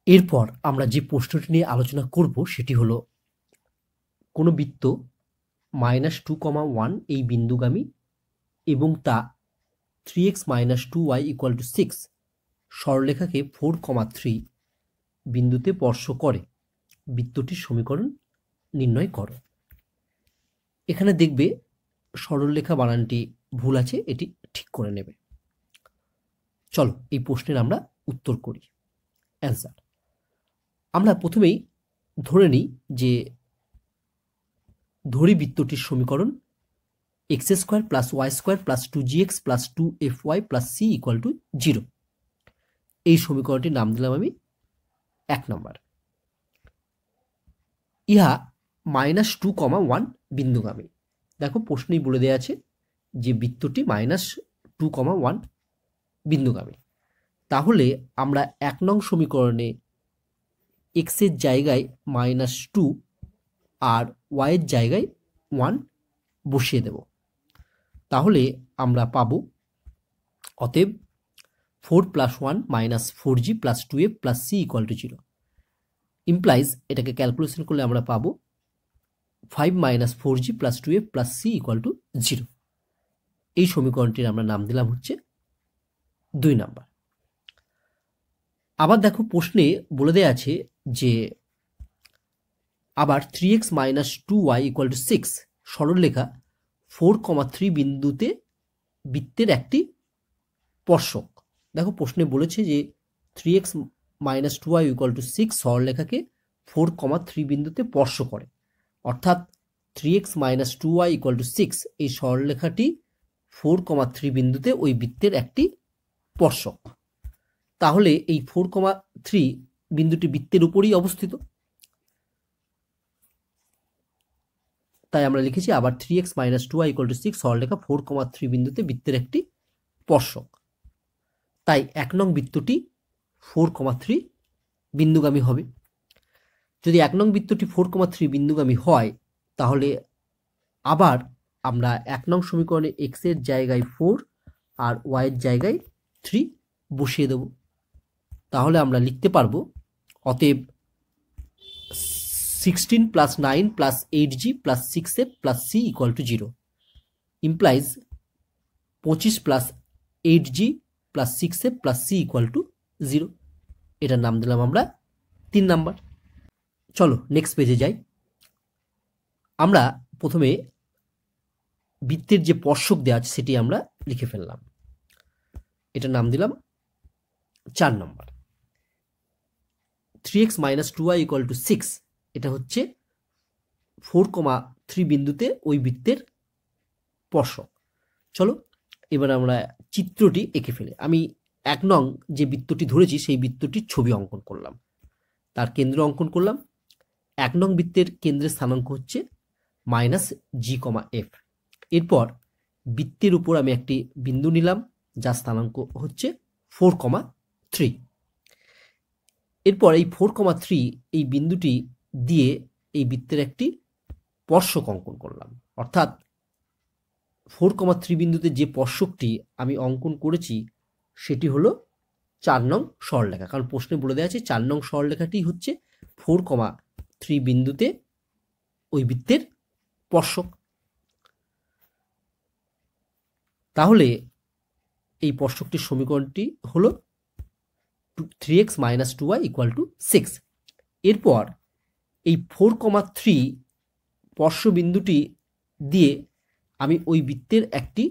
এরপর আমরা যে প্রশ্নটি নিয়ে আলোচনা করব সেটি হলো কোনো বৃত্ত -2,1 এই বিন্দুগামী এবং তা 3x - 2y = 6 সরলরেখাকে 4,3 বিন্দুতে স্পর্শ করে। বৃত্তটির সমীকরণ নির্ণয় করো। এখানে দেখবে সরলরেখা বানানটি ভুল আছে, এটি ঠিক করে নেবে। চলো এই প্রশ্নের আমরা উত্তর করি। অ্যান্সার আমরা প্রথমেই ধরে নিই যে ধরি বৃত্তটির সমীকরণ x² + y² + 2gx + 2fy + c = 0। এই সমীকরণটির নাম দিলাম আমি 1 নম্বর। ইহা -2,1 বিন্দুগামী। দেখো প্রশ্নেই বলে দেওয়া আছে যে বৃত্তটি -2,1 বিন্দুগামী। তাহলে আমরা 1 নং সমীকরণে x এর জায়গায় -2 আর y এর জায়গায় 1 বসিয়ে দেব। তাহলে আমরা পাবো অতএব 4 + 1 - 4g + 2f + c = 0 ইমপ্লাইজ এটাকে ক্যালকুলেশন করলে আমরা পাবো 5 - 4g + 2f + c = 0। এই সমীকরণটির আমরা নাম দিলাম হচ্ছে 2 নাম্বার। আবার দেখো প্রশ্নে বলে দেয়া আছে যে আবার 3x - 2y = 6 সরলরেখা 4,3 বিন্দুতে বৃত্তের একটি স্পর্শক। দেখো প্রশ্নে বলেছে যে 3x - 2y = 6 সরলরেখাকে 4,3 বিন্দুতে স্পর্শ করে, অর্থাৎ 3x - 2y = 6 এই সরলরেখাটি 4,3 বিন্দুতে ওই বৃত্তের একটি স্পর্শক। তাহলে এই 4,3 বিন্দুটি বৃত্তের উপরেই অবস্থিত, তাই আমরা লিখেছি আবার 3x - 2y = 6 সরলরেখা 4,3 বিন্দুতে বৃত্তের একটি স্পর্শক। তাই 1 নং বৃত্তটি 4,3 বিন্দুগামী হবে। যদি 1 নং বৃত্তটি 4,3 বিন্দুগামী হয় তাহলে আবার আমরা 1 নং সমীকরণে x এর জায়গায় 4 আর y এর জায়গায় 3 বসিয়ে দেব। তাহলে আমরা লিখতে পারবো অতএব 16 + 9 + 8g + 6f + c = 0 implies 25 + 8g + 6f + c = 0। এটার নাম দিলাম আমরা 3 নাম্বার। চলো নেক্সট পেজে যাই। আমরা প্রথমে বৃত্তের যে স্পর্শক দেওয়া আছে সেটি আমরা লিখে ফেললাম। এটার নাম দিলাম 4 নম্বর। 3x - 2y = 6 এটা হচ্ছে 4,3 বিন্দুতে ওই বৃত্তের স্পর্শক। চলো এবার আমরা চিত্রটি এঁকে ফেলি। আমি 1 নং যে বৃত্তটি ধরেছি সেই বৃত্তটির ছবি অঙ্কন করলাম, তার কেন্দ্র অঙ্কন করলাম। 1 নং বৃত্তের কেন্দ্রের স্থানাঙ্ক হচ্ছে -g, f। এরপর বৃত্তের উপর আমি একটি বিন্দু নিলাম যার স্থানাঙ্ক হচ্ছে 4,3। এরপর এই 4,3 এই বিন্দুটি দিয়ে এই বৃত্তের একটি স্পর্শক অঙ্কন করলাম, অর্থাৎ 4,3 বিন্দুতে যে স্পর্শকটি আমি অঙ্কন করেছি সেটি হলো 4 নং সরলরেখা। কারণ প্রশ্নে বলে দেওয়া আছে 4 নং সরলরেখাটি হচ্ছে 4,3 বিন্দুতে ওই বৃত্তের স্পর্শক। তাহলে এই স্পর্শকটির সমীকরণটি হলো 3x - 2y = 6। এরপর এই 4,3 স্পর্শবিন্দুটি দিয়ে আমি ওই বৃত্তের একটি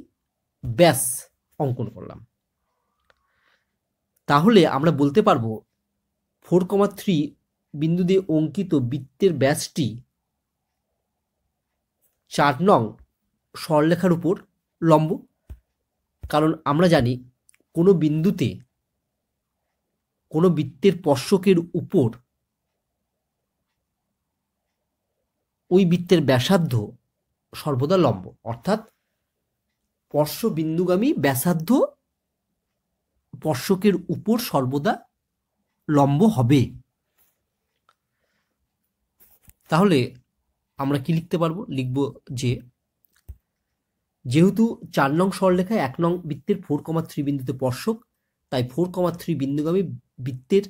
ব্যাস অঙ্কন করলাম। তাহলে আমরা বলতে পারবো 4,3 বিন্দু দিয়ে অঙ্কিত বৃত্তের ব্যাসটি 4 নং সরলরেখার উপর লম্ব। কারণ আমরা জানি কোনো বিন্দুতে কোনো বৃত্তের স্পর্শকের উপর ওই বৃত্তের ব্যাসার্ধ সর্বদা লম্ব, অর্থাৎ স্পর্শ বিন্দুগামী ব্যাসার্ধ স্পর্শকের উপর সর্বদা লম্ব হবে। তাহলে আমরা কি লিখতে পারবো? লিখব যে যেহেতু 4 নং সরলরেখায় 1 নং বৃত্তের 4,3 বিন্দুতে স্পর্শক, তাই 4,3 বিন্দুগামী বৃত্তের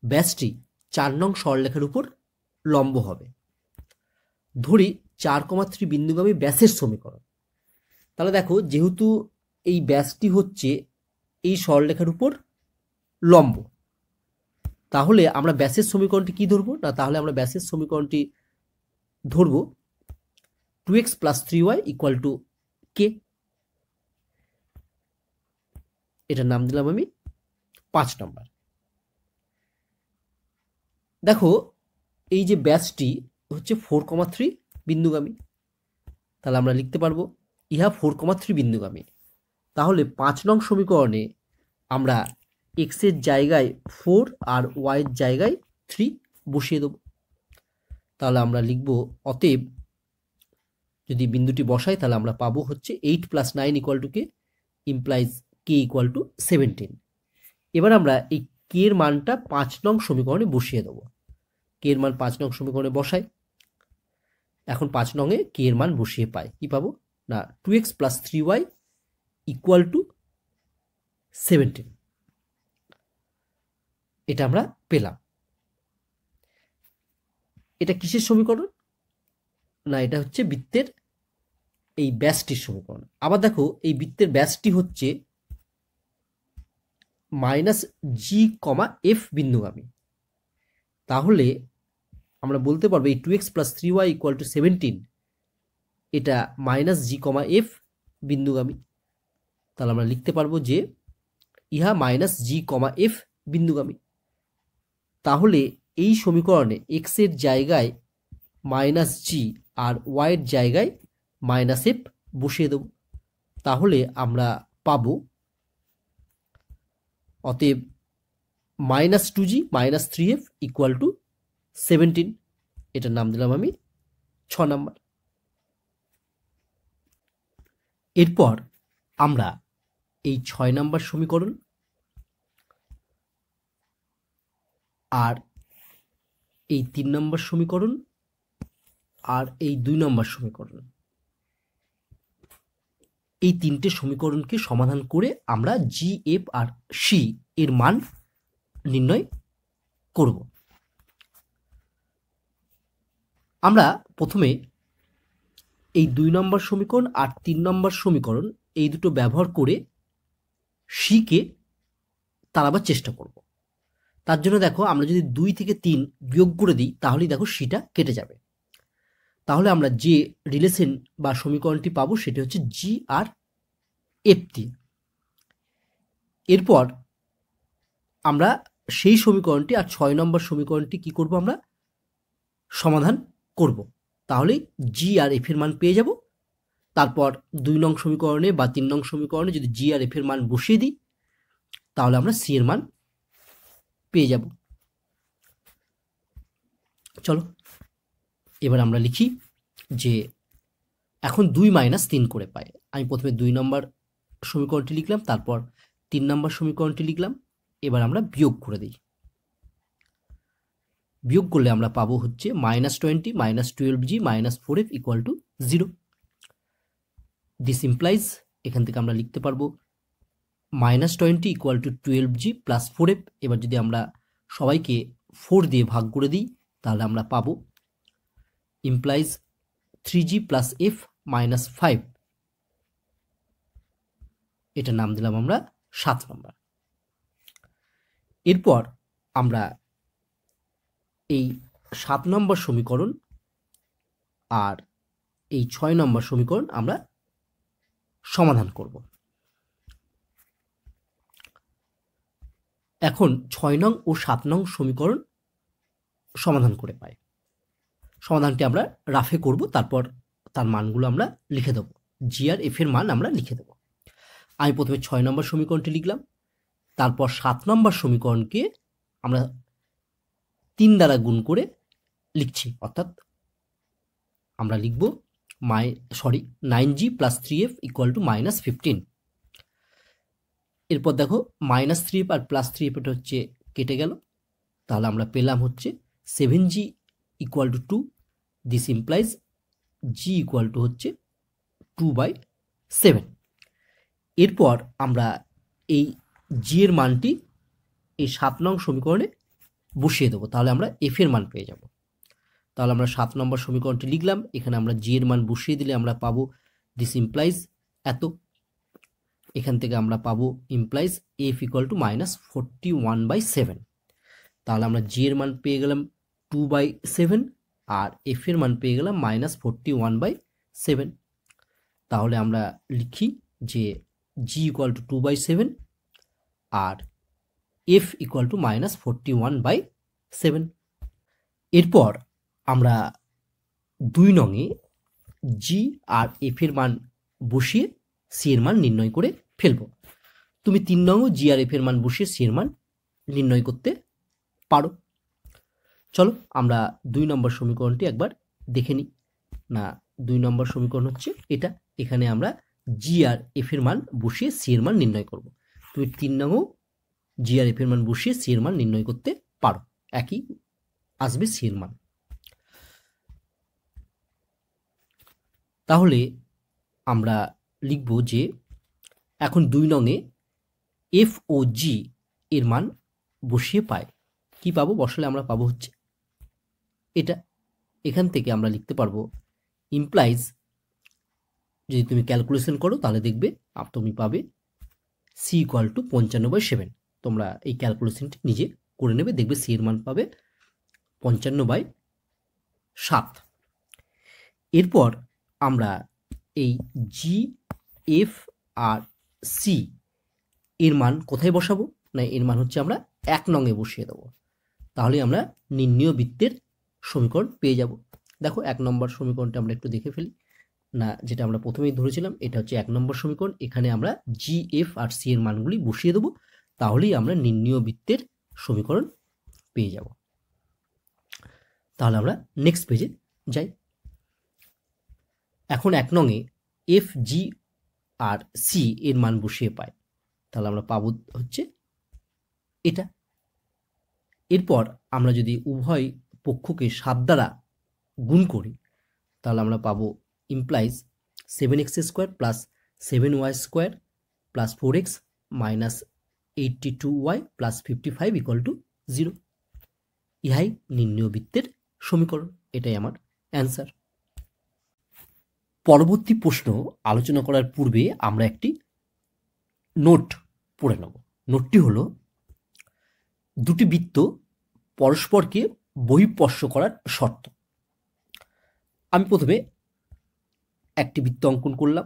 ব্যাসটি 4 নং সরলরেখার উপর লম্ব হবে। ধরি 4,3 বিন্দুগামী ব্যাসের সমীকরণ। তাহলে দেখো, যেহেতু এই ব্যাসটি হচ্ছে এই সরলরেখার উপর লম্ব, তাহলে আমরা ব্যাসের সমীকরণটি কি ধরবো না, তাহলে আমরা ব্যাসের সমীকরণটি ধরবো 2x + 3y = k। এটার নাম দিলাম আমি 5 নম্বর। দেখো, এই যে ব্যাসটি হচ্ছে 4,3 বিন্দুগামী, তাহলে আমরা লিখতে পারবো ইহা 4,3 বিন্দুগামী। তাহলে 5 নং সমীকরণে আমরা x এর জায়গায় 4 আর y এর জায়গায় 3 বসিয়ে দেব। তাহলে আমরা লিখব, অতএব যদি বিন্দুটি বসাই তাহলে আমরা পাবো হচ্ছে 8 + 9 = k, ইমপ্লাইজ k = 17। এবার আমরা এই k এর মানটা 5 নং সমীকরণে বসিয়ে দেব। k এর মান 5 নং সমীকরণে বসাই। এখন 5 নংয়ে k এর মান বসিয়ে পাই, কি পাবো না 2x + 3y = 17। এটা আমরা পেলাম। এটা কিসের সমীকরণ না, এটা হচ্ছে বৃত্তের এই ব্যাসটির সমীকরণ। আবার দেখো, এই বৃত্তের ব্যাসটি হচ্ছে -g, f বিন্দুগামী। তাহলে আমরা বলতে পারবো এই 2x + 3y = 17 এটা -g, f বিন্দুগামী। তাহলে আমরা লিখতে পারবো যে ইহা -g, f বিন্দুগামী। তাহলে এই সমীকরণে x এর জায়গায় -g আর y এর জায়গায় -f বসিয়ে দেব। তাহলে আমরা পাবো, অতএব -2g - 3f = 17। এটার নাম দিলাম আমি 6 নাম্বার। এরপর আমরা এই 6 নাম্বার সমীকরণ আর এই 3 নম্বর সমীকরণ আর এই 2 নম্বর সমীকরণ, এই তিনটে সমীকরণকে সমাধান করে আমরা জি, এফ আর সি এর মান নির্ণয় করব। আমরা প্রথমে এই 2 নম্বর সমীকরণ আর 3 নম্বর সমীকরণ এই দুটো ব্যবহার করে সিকে তাড়াবার চেষ্টা করব। তার জন্য দেখো, আমরা যদি 2 থেকে 3 বিয়োগ করে দিই তাহলেই দেখো সিটা কেটে যাবে। তাহলে আমরা যে রিলেশন বা সমীকরণটি পাবো সেটি হচ্ছে জি আর এফ দিয়ে। এরপর আমরা সেই সমীকরণটি আর 6 নম্বর সমীকরণটি কি করব, আমরা সমাধান করব। তাহলেই জি আর এফ এর মান পেয়ে যাব। তারপর 2 নং সমীকরণে বা 3 নং সমীকরণে যদি জি আর এফ এর মান বসিয়ে দিই তাহলে আমরা সি এর মান পেয়ে যাব। চলো এবার আমরা লিখি যে এখন 2 - 3 করে পাই। আমি প্রথমে 2 নম্বর সমীকরণটি লিখলাম, তারপর 3 নম্বর সমীকরণটি লিখলাম। এবার আমরা বিয়োগ করে দিই। বিয়োগ করলে আমরা পাবো হচ্ছে -20 - 12g - 4f = 0। দিস ইমপ্লাইজ, এখান থেকে আমরা লিখতে পারবো -20 = 12g + 4f। এবার যদি আমরা সবাইকে 4 দিয়ে ভাগ করে দিই তাহলে আমরা পাবো ইমপ্লাইজ 3g + f - 5। এটা নাম দিলাম আমরা 7 নম্বর। এরপর আমরা এই 7 নম্বর সমীকরণ আর এই 6 নম্বর সমীকরণ আমরা সমাধান করব। এখন 6 নং ও 7 নং সমীকরণ সমাধান করে পাই। সমাধানটি আমরা রাফে করব, তারপর তার মানগুলো আমরা লিখে দেব। জি আর এফ এর মান আমরা লিখে দেব। আমি প্রথমে 6 নম্বর সমীকরণটি লিখলাম, তারপর 7 নম্বর সমীকরণকে আমরা 3 দ্বারা গুণ করে লিখছি, অর্থাৎ আমরা লিখব 9g + 3f = -15। এরপর দেখো -3f আর +3f এটা হচ্ছে কেটে গেল। তাহলে আমরা পেলাম হচ্ছে 7g = 2। দিস ইমপ্লাইজ g = হচ্ছে 2/7। এরপর আমরা এই জি এর মানটি এই 7 নং সমীকরণে বসিয়ে দেবো, তাহলে আমরা এফ এর মান পেয়ে যাব। তাহলে আমরা 7 নম্বর সমীকরণটি লিখলাম। এখানে আমরা জি এর মান বসিয়ে দিলে আমরা পাবো দিস ইমপ্লাইজ এত। এখান থেকে আমরা পাবো ইমপ্লাইজ এফ ইকুয়াল টু -41/7। তাহলে আমরা জি এর মান পেয়ে গেলাম 2/7 আর এফ এর মান পেয়ে গেলাম -41/7। তাহলে আমরা লিখি যে জি ইকুয়াল টু 2/7 আর এফ ইকুয়াল টু -41/7। এরপর আমরা 2 নংয়ে জি আর এফ এর মান বসিয়ে সি এর মান নির্ণয় করে ফেলব। তুমি 3 নংও জি আর এফ এর মান বসিয়ে সি এর মান নির্ণয় করতে পারো। চলো আমরা 2 নম্বর সমীকরণটি একবার দেখে নিই। না, 2 নম্বর সমীকরণ হচ্ছে এটা। এখানে আমরা জি আর এফ এর মান বসিয়ে সি এর মান নির্ণয় করব। তুমি 3 নংও জি আর এফ এর মান বসিয়ে সি এর মান নির্ণয় করতে পারো, একই আসবে সি এর মান। তাহলে আমরা লিখব যে এখন 2 নংয়ে এফ ও জি এর মান বসিয়ে পাই। কি পাবো? বসালে আমরা পাবো হচ্ছে এটা। এখান থেকে আমরা লিখতে পারবো ইমপ্লাইজ, যদি তুমি ক্যালকুলেশন করো তাহলে দেখবে তুমি পাবে সি ইকুয়াল টু 55/7। তোমরা এই ক্যালকুলেশনটি নিজে করে নেবে, দেখবে সি এর মান পাবে 55/7। এরপর আমরা এই জি এফ আর সি এর মান কোথায় বসাবো? না, এর মান হচ্ছে আমরা 1 নংয়ে বসিয়ে দেবো। তাহলে আমরা নির্ণীয় বৃত্তের সমীকরণ পেয়ে যাব। দেখো 1 নম্বর সমীকরণটা আমরা একটু দেখে ফেলি। না, যেটা আমরা প্রথমেই ধরেছিলাম এটা হচ্ছে 1 নম্বর সমীকরণ। এখানে আমরা জি এফ আর সি এর মানগুলি বসিয়ে দেবো, তাহলেই আমরা নির্ণীয় বৃত্তের সমীকরণ পেয়ে যাব। তাহলে আমরা নেক্সট পেজে যাই। এখন 1 নংয়ে এফ জি আর সি এর মান বসিয়ে পাই, তাহলে আমরা পাবো হচ্ছে এটা। এরপর আমরা যদি উভয় পক্ষকে 7 দ্বারা গুণ করি, তাহলে আমরা পাবো implies 7x² plus 7y² plus 4x minus 82y plus 55 equal to 0। ইহাই নির্ণীয় বৃত্তের সমীকরণ। এটাই আমার অ্যান্সার। পরবর্তী প্রশ্ন আলোচনা করার পূর্বে আমরা একটি নোট পড়ে নেব। নোটটি হলো, দুটি বৃত্ত পরস্পরকে বহিঃস্পর্শ করার শর্ত। আমি প্রথমে একটি বৃত্ত অঙ্কন করলাম,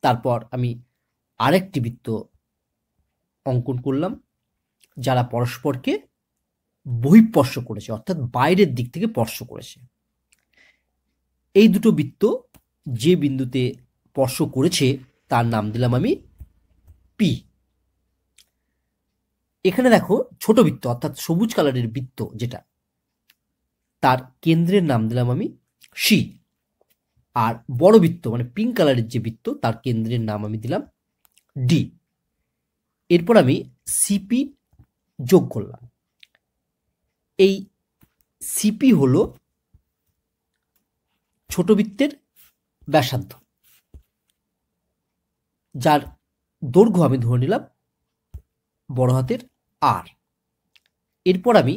তারপর আমি আরেকটি বৃত্ত অঙ্কন করলাম যারা পরস্পরকে বহিঃস্পর্শ করেছে, অর্থাৎ বাইরের দিক থেকে স্পর্শ করেছে। এই দুটো বৃত্ত যে বিন্দুতে স্পর্শ করেছে তার নাম দিলাম আমি পি। এখানে দেখো ছোট বৃত্ত অর্থাৎ সবুজ কালারের বৃত্ত যেটা, তার কেন্দ্রের নাম দিলাম আমি সি। আর বড় বৃত্ত মানে পিঙ্ক কালারের যে বৃত্ত তার কেন্দ্রের নাম আমি দিলাম ডি। এরপর আমি সিপি যোগ করলাম। এই সিপি হলো ছোট বৃত্তের ব্যাসার্ধ, যার দৈর্ঘ্য আমি ধরে নিলাম বড় হাতের আর। এরপর আমি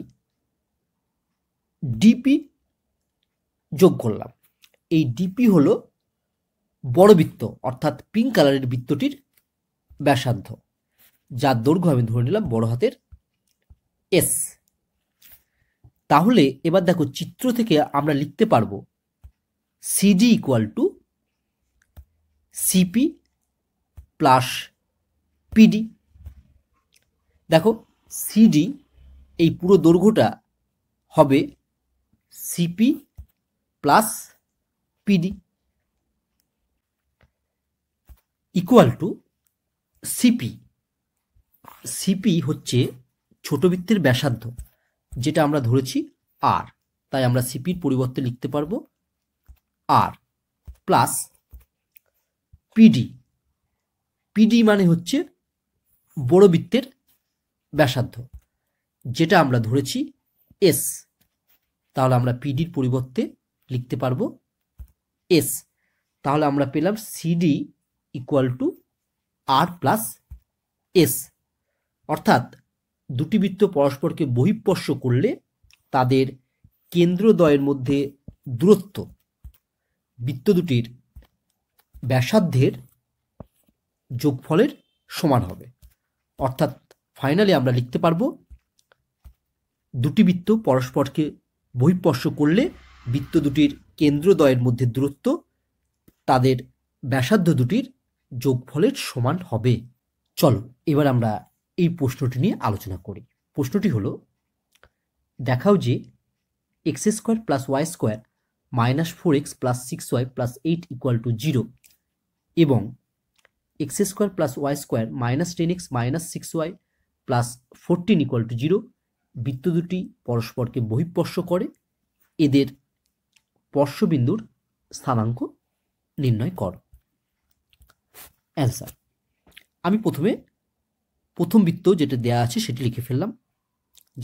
ডিপি যোগ করলাম। এই ডিপি হলো বড় বৃত্ত অর্থাৎ পিঙ্ক কালারের বৃত্তটির ব্যাসার্ধ, যার দৈর্ঘ্য আমি ধরে নিলাম বড় হাতের এস। তাহলে এবার দেখো চিত্র থেকে আমরা লিখতে পারবো CD equal two CP plus PD. দেখো সিডি এই পুরো দৈর্ঘ্যটা হবে CP plus PD equal two CP. CP হচ্ছে ছোট বৃত্তের ব্যাসার্ধ, যেটা আমরা ধরেছি আর, তাই আমরা সিপির পরিবর্তে লিখতে পারবো আর প্লাস পিডি। পিডি মানে হচ্ছে বড় বৃত্তের ব্যাসার্ধ, যেটা আমরা ধরেছি এস, তাহলে আমরা পিডির পরিবর্তে লিখতে পারবো এস। তাহলে আমরা পেলাম CD equal to R plus S, অর্থাৎ দুটি বৃত্ত পরস্পরকে বহিঃস্পর্শ করলে তাদের কেন্দ্রদ্বয়ের মধ্যে দূরত্ব বৃত্ত দুটির ব্যাসার্ধের যোগফলের সমান হবে। অর্থাৎ ফাইনালি আমরা লিখতে পারবো দুটি বৃত্ত পরস্পরকে বহিঃস্পর্শ করলে বৃত্ত দুটির কেন্দ্রদ্বয়ের মধ্যে দূরত্ব তাদের ব্যাসার্ধ দুটির যোগফলের সমান হবে। চলো এবার আমরা এই প্রশ্নটি নিয়ে আলোচনা করি। প্রশ্নটি হলো, দেখাও যে X square plus Y square minus 4x plus 6y plus 8 equal to 0 এবং X square plus Y square minus 10x minus 6y plus 14 equal to 0 বৃত্ত দুটি পরস্পরকে বহিঃস্পর্শ করে, এদের স্পর্শবিন্দুর স্থানাঙ্ক নির্ণয় কর। অ্যান্সার, আমি প্রথমে প্রথম বৃত্ত যেটা দেয়া আছে সেটি লিখে ফেললাম,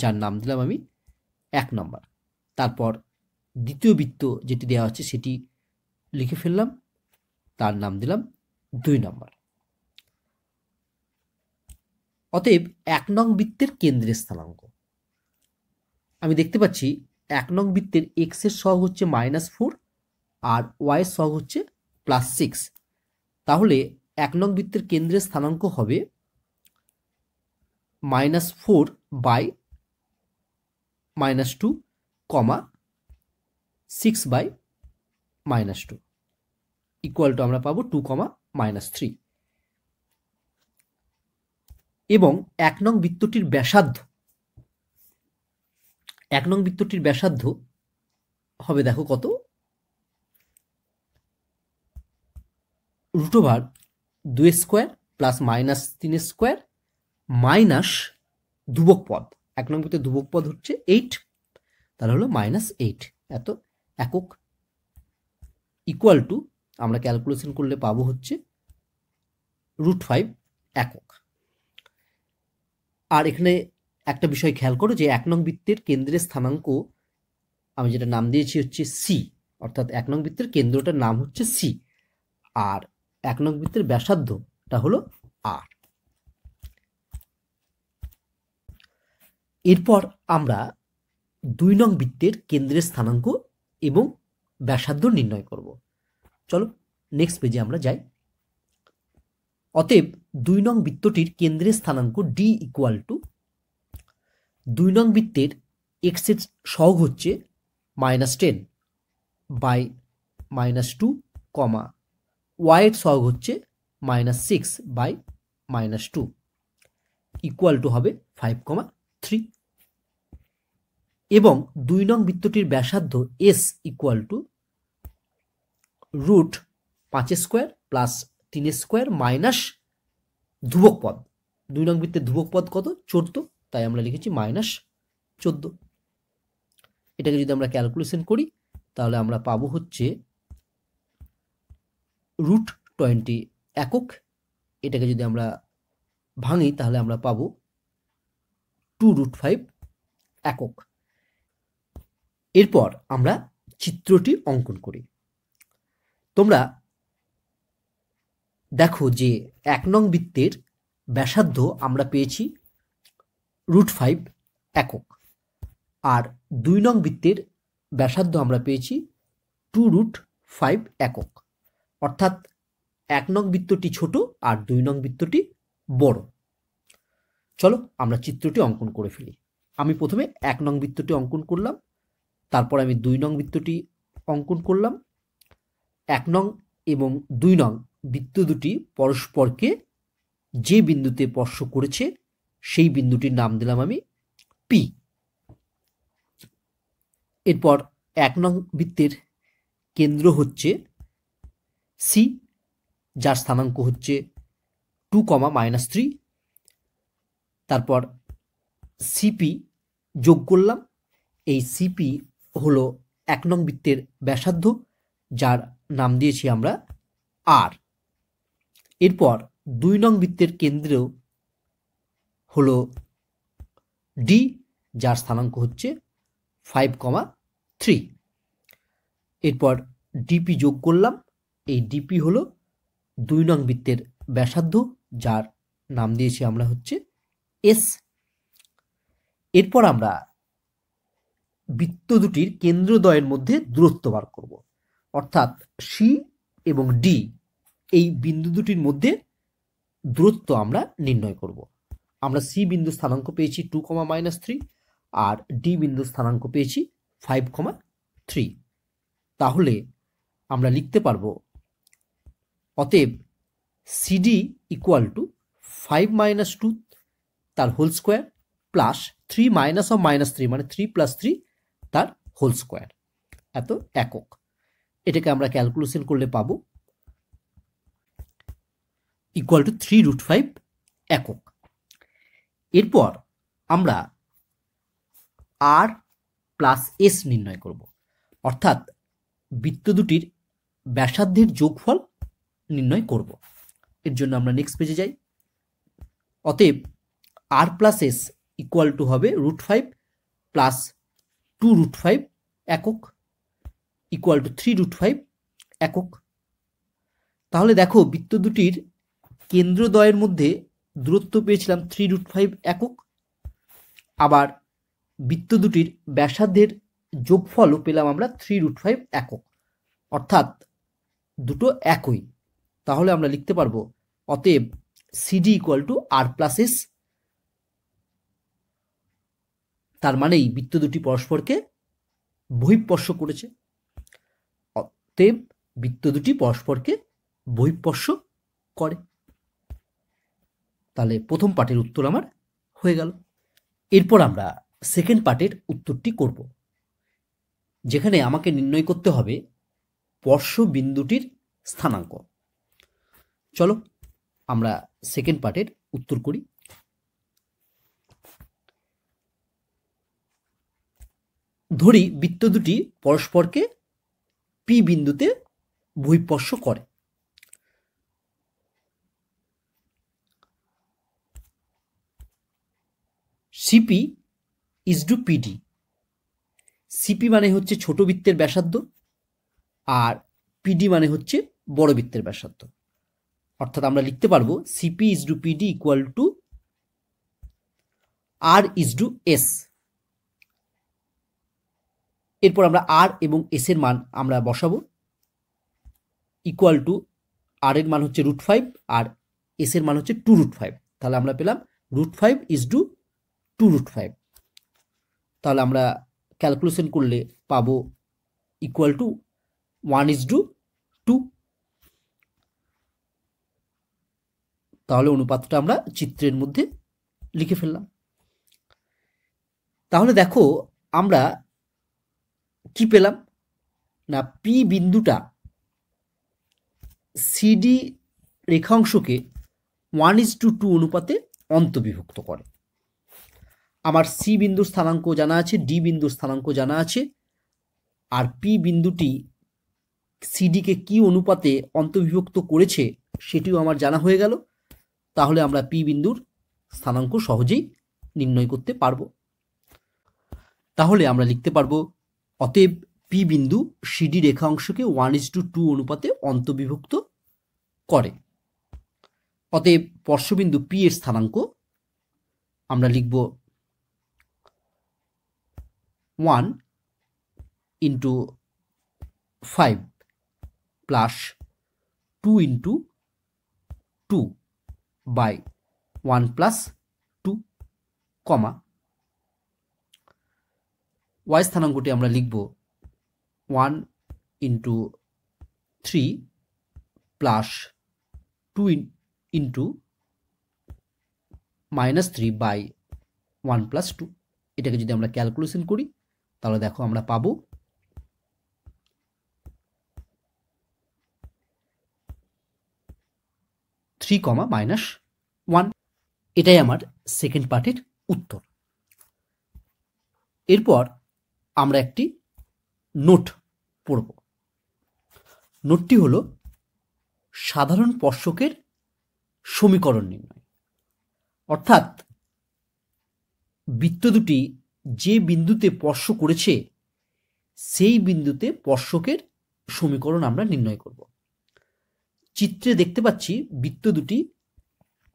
যার নাম দিলাম আমি 1 নম্বর। তারপর দ্বিতীয় বৃত্ত যেটি দেওয়া আছে সেটি লিখে ফেললাম, তার নাম দিলাম 2 নম্বর। অতএব 1 নং বৃত্তের কেন্দ্রের স্থানাঙ্ক আমি দেখতে পাচ্ছি 1 নং বৃত্তের এক্স এর সহগ হচ্ছে -4 আর ওয়াই এর সহগ হচ্ছে +6। তাহলে 1 নং বৃত্তের কেন্দ্রের স্থানাঙ্ক হবে -4 বাই -2, 6 বাই -2 ইকুয়াল টু আমরা পাবো 2, -3। এবং 1 নং বৃত্তটির ব্যাসার্ধ 1 নং বৃত্তটির ব্যাসার্ধ হবে, দেখো কত, √2 স্কোয়ার প্লাস -3 স্কোয়ার মাইনাস ধ্রুবক পদ। 1 নং বৃত্তের ধ্রুবক পদ হচ্ছে 8, তাহলে হলো -8 এত একক ইকুয়াল টু আমরা ক্যালকুলেশন করলে পাবো হচ্ছে √5 একক। আর এখানে একটা বিষয় খেয়াল করো যে 1 নং বৃত্তের কেন্দ্রের স্থানাঙ্ক আমি যেটা নাম দিয়েছি হচ্ছে সি, অর্থাৎ 1 নং বৃত্তের কেন্দ্রটার নাম হচ্ছে সি, আর 1 নং বৃত্তের ব্যাসার্ধটা হলো আর। এরপর আমরা 2 নং বৃত্তের কেন্দ্রের স্থানাঙ্ক এবং ব্যাসার্ধ নির্ণয় করব। চলো নেক্সট পেজে আমরা যাই। অতএব 2 নং বৃত্তটির কেন্দ্রের স্থানাঙ্ক ডি ইকুয়াল টু 2 নং বৃত্তের এক্স এর সহগ হচ্ছে -10 বাই -2, ওয়াই এর সহগ হচ্ছে -6 বাই -2 ইকুয়াল টু হবে 5, 3। এবং 2 নং বৃত্তটির ব্যাসার্ধ S equal to √5 square plus 3 square minus ধ্রুবক পদ। 2 নং বৃত্তের ধ্রুবক পদ কত, 14, তাই আমরা লিখেছি -14। এটাকে যদি আমরা ক্যালকুলেশন করি তাহলে আমরা পাবো হচ্ছে √20 একক। এটাকে যদি আমরা ভাঙি তাহলে আমরা পাবো 2√5 একক। এরপর আমরা চিত্রটি অঙ্কন করি। তোমরা দেখো যে 1 নং বৃত্তের ব্যাসার্ধ আমরা পেয়েছি √5 একক, আর 2 নং বৃত্তের ব্যাসার্ধ আমরা পেয়েছি 2√5 একক। অর্থাৎ 1 নং বৃত্তটি ছোট আর 2 নং বৃত্তটি বড়। চলো আমরা চিত্রটি অঙ্কন করে ফেলি। আমি প্রথমে 1 নং বৃত্তটি অঙ্কন করলাম, তারপর আমি 2 নং বৃত্তটি অঙ্কন করলাম। 1 নং এবং 2 নং বৃত্ত দুটি পরস্পরকে যে বিন্দুতে স্পর্শ করেছে সেই বিন্দুটির নাম দিলাম আমি পি। এরপর 1 নং বৃত্তের কেন্দ্র হচ্ছে সি, যার স্থানাঙ্ক হচ্ছে 2, -3। তারপর সিপি যোগ করলাম, এই সিপি হলো 1 নং বৃত্তের ব্যাসার্ধ, যার নাম দিয়েছি আমরা আর। এরপর 2 নং বৃত্তের কেন্দ্র হলো ডি, যার স্থানাঙ্ক হচ্ছে 5, 3। এরপর ডিপি যোগ করলাম, এই ডিপি হলো 2 নং বৃত্তের ব্যাসার্ধ, যার নাম দিয়েছি আমরা হচ্ছে এস। এরপর আমরা বৃত্ত দুটির কেন্দ্রদ্বয়ের মধ্যে দূরত্ব বার করব, অর্থাৎ সি এবং ডি এই বিন্দু দুটির মধ্যে দূরত্ব আমরা নির্ণয় করব। আমরা সি বিন্দু স্থানাঙ্ক পেয়েছি 2, -3 আর ডি বিন্দু স্থানাঙ্ক পেয়েছি 5, 3। তাহলে আমরা লিখতে পারবো অতএব সিডি ইকুয়াল টু 5 - 2 তার হোল স্কোয়ার প্লাস 3 - 3 মানে 3 + 3 তার হোল স্কোয়ার, এত একক। এটাকে আমরা ক্যালকুলেশন করলে পাবো ইকুয়াল টু 3√5 একক। এরপর আমরা আর প্লাস এস নির্ণয় করব, অর্থাৎ বৃত্ত দুটির ব্যাসার্ধের যোগফল নির্ণয় করব। এর জন্য আমরা নেক্সট পেজে যাই। অতএব আর প্লাস এস ইকুয়াল টু হবে √5 প্লাস 2√5 একক ইকুয়াল টু 3√5 একক। তাহলে দেখো বৃত্ত দুটির কেন্দ্রদ্বয়ের মধ্যে দূরত্ব পেয়েছিলাম 3√5 একক, আবার বৃত্ত দুটির ব্যাসার্ধের যোগফলও পেলাম আমরা 3√5 একক, অর্থাৎ দুটো একই। তাহলে আমরা লিখতে পারবো অতএব CD equal to R plus S. তার মানেই বৃত্ত দুটি পরস্পরকে বহিঃস্পর্শ করেছে, অতএব বৃত্ত দুটি পরস্পরকে বহিঃস্পর্শ করে। তাহলে প্রথম পার্টের উত্তর আমার হয়ে গেল। এরপর আমরা সেকেন্ড পার্টের উত্তরটি করব, যেখানে আমাকে নির্ণয় করতে হবে স্পর্শ বিন্দুটির স্থানাঙ্ক। চলো আমরা সেকেন্ড পার্টের উত্তর করি। ধরি বৃত্ত দুটি পরস্পরকে পি বিন্দুতে বহিঃস্পর্শ করে। CP is to PD. CP মানে হচ্ছে ছোট বৃত্তের ব্যাসার্ধ আর পিডি মানে হচ্ছে বড় বৃত্তের ব্যাসার্ধ, অর্থাৎ আমরা লিখতে পারবো CP is to PD equal to R is to S. এরপর আমরা আর এবং এস এর মান আমরা বসাবো, ইকুয়াল টু আর এর মান হচ্ছে √5 আর এস এর মান হচ্ছে 2√5। তাহলে আমরা পেলাম √5 ইজ টু 2√5। তাহলে আমরা ক্যালকুলেশন করলে পাবো ইকুয়াল টু 1:2। তাহলে অনুপাতটা আমরা চিত্রের মধ্যে লিখে ফেললাম। তাহলে দেখো আমরা কি পেলাম না, পি বিন্দুটা সিডি রেখাংশকে 1:2 অনুপাতে অন্তর্বিভক্ত করে। আমার সি বিন্দুর স্থানাঙ্ক জানা আছে, ডি বিন্দুর স্থানাঙ্ক জানা আছে, আর পি বিন্দুটি সিডিকে কি অনুপাতে অন্তর্বিভক্ত করেছে সেটিও আমার জানা হয়ে গেল। তাহলে আমরা পি বিন্দুর স্থানাঙ্ক সহজেই নির্ণয় করতে পারবো। তাহলে আমরা লিখতে পারবো অতএব পি বিন্দু সিডি রেখাংশকে 1:2 অনুপাতে অন্তর্বিভক্ত করে। অতএব স্পর্শবিন্দু পি এর স্থানাঙ্ক আমরা লিখব 1 × 5 প্লাস 2 × 2 বাই 1 + 2, কমা ওয়াই স্থানাঙ্কটি আমরা লিখব 1 × 3 প্লাস 2 × -3 বাই 1 + 2। এটাকে যদি আমরা ক্যালকুলেশন করি তাহলে দেখো আমরা পাবো 3, -1। এটাই আমার সেকেন্ড পার্টের উত্তর। এরপর আমরা একটি নোট পড়ব। নোটটি হলো সাধারণ স্পর্শকের সমীকরণ নির্ণয়, অর্থাৎ বৃত্ত দুটি যে বিন্দুতে স্পর্শ করেছে সেই বিন্দুতে স্পর্শকের সমীকরণ আমরা নির্ণয় করব। চিত্রে দেখতে পাচ্ছি বৃত্ত দুটি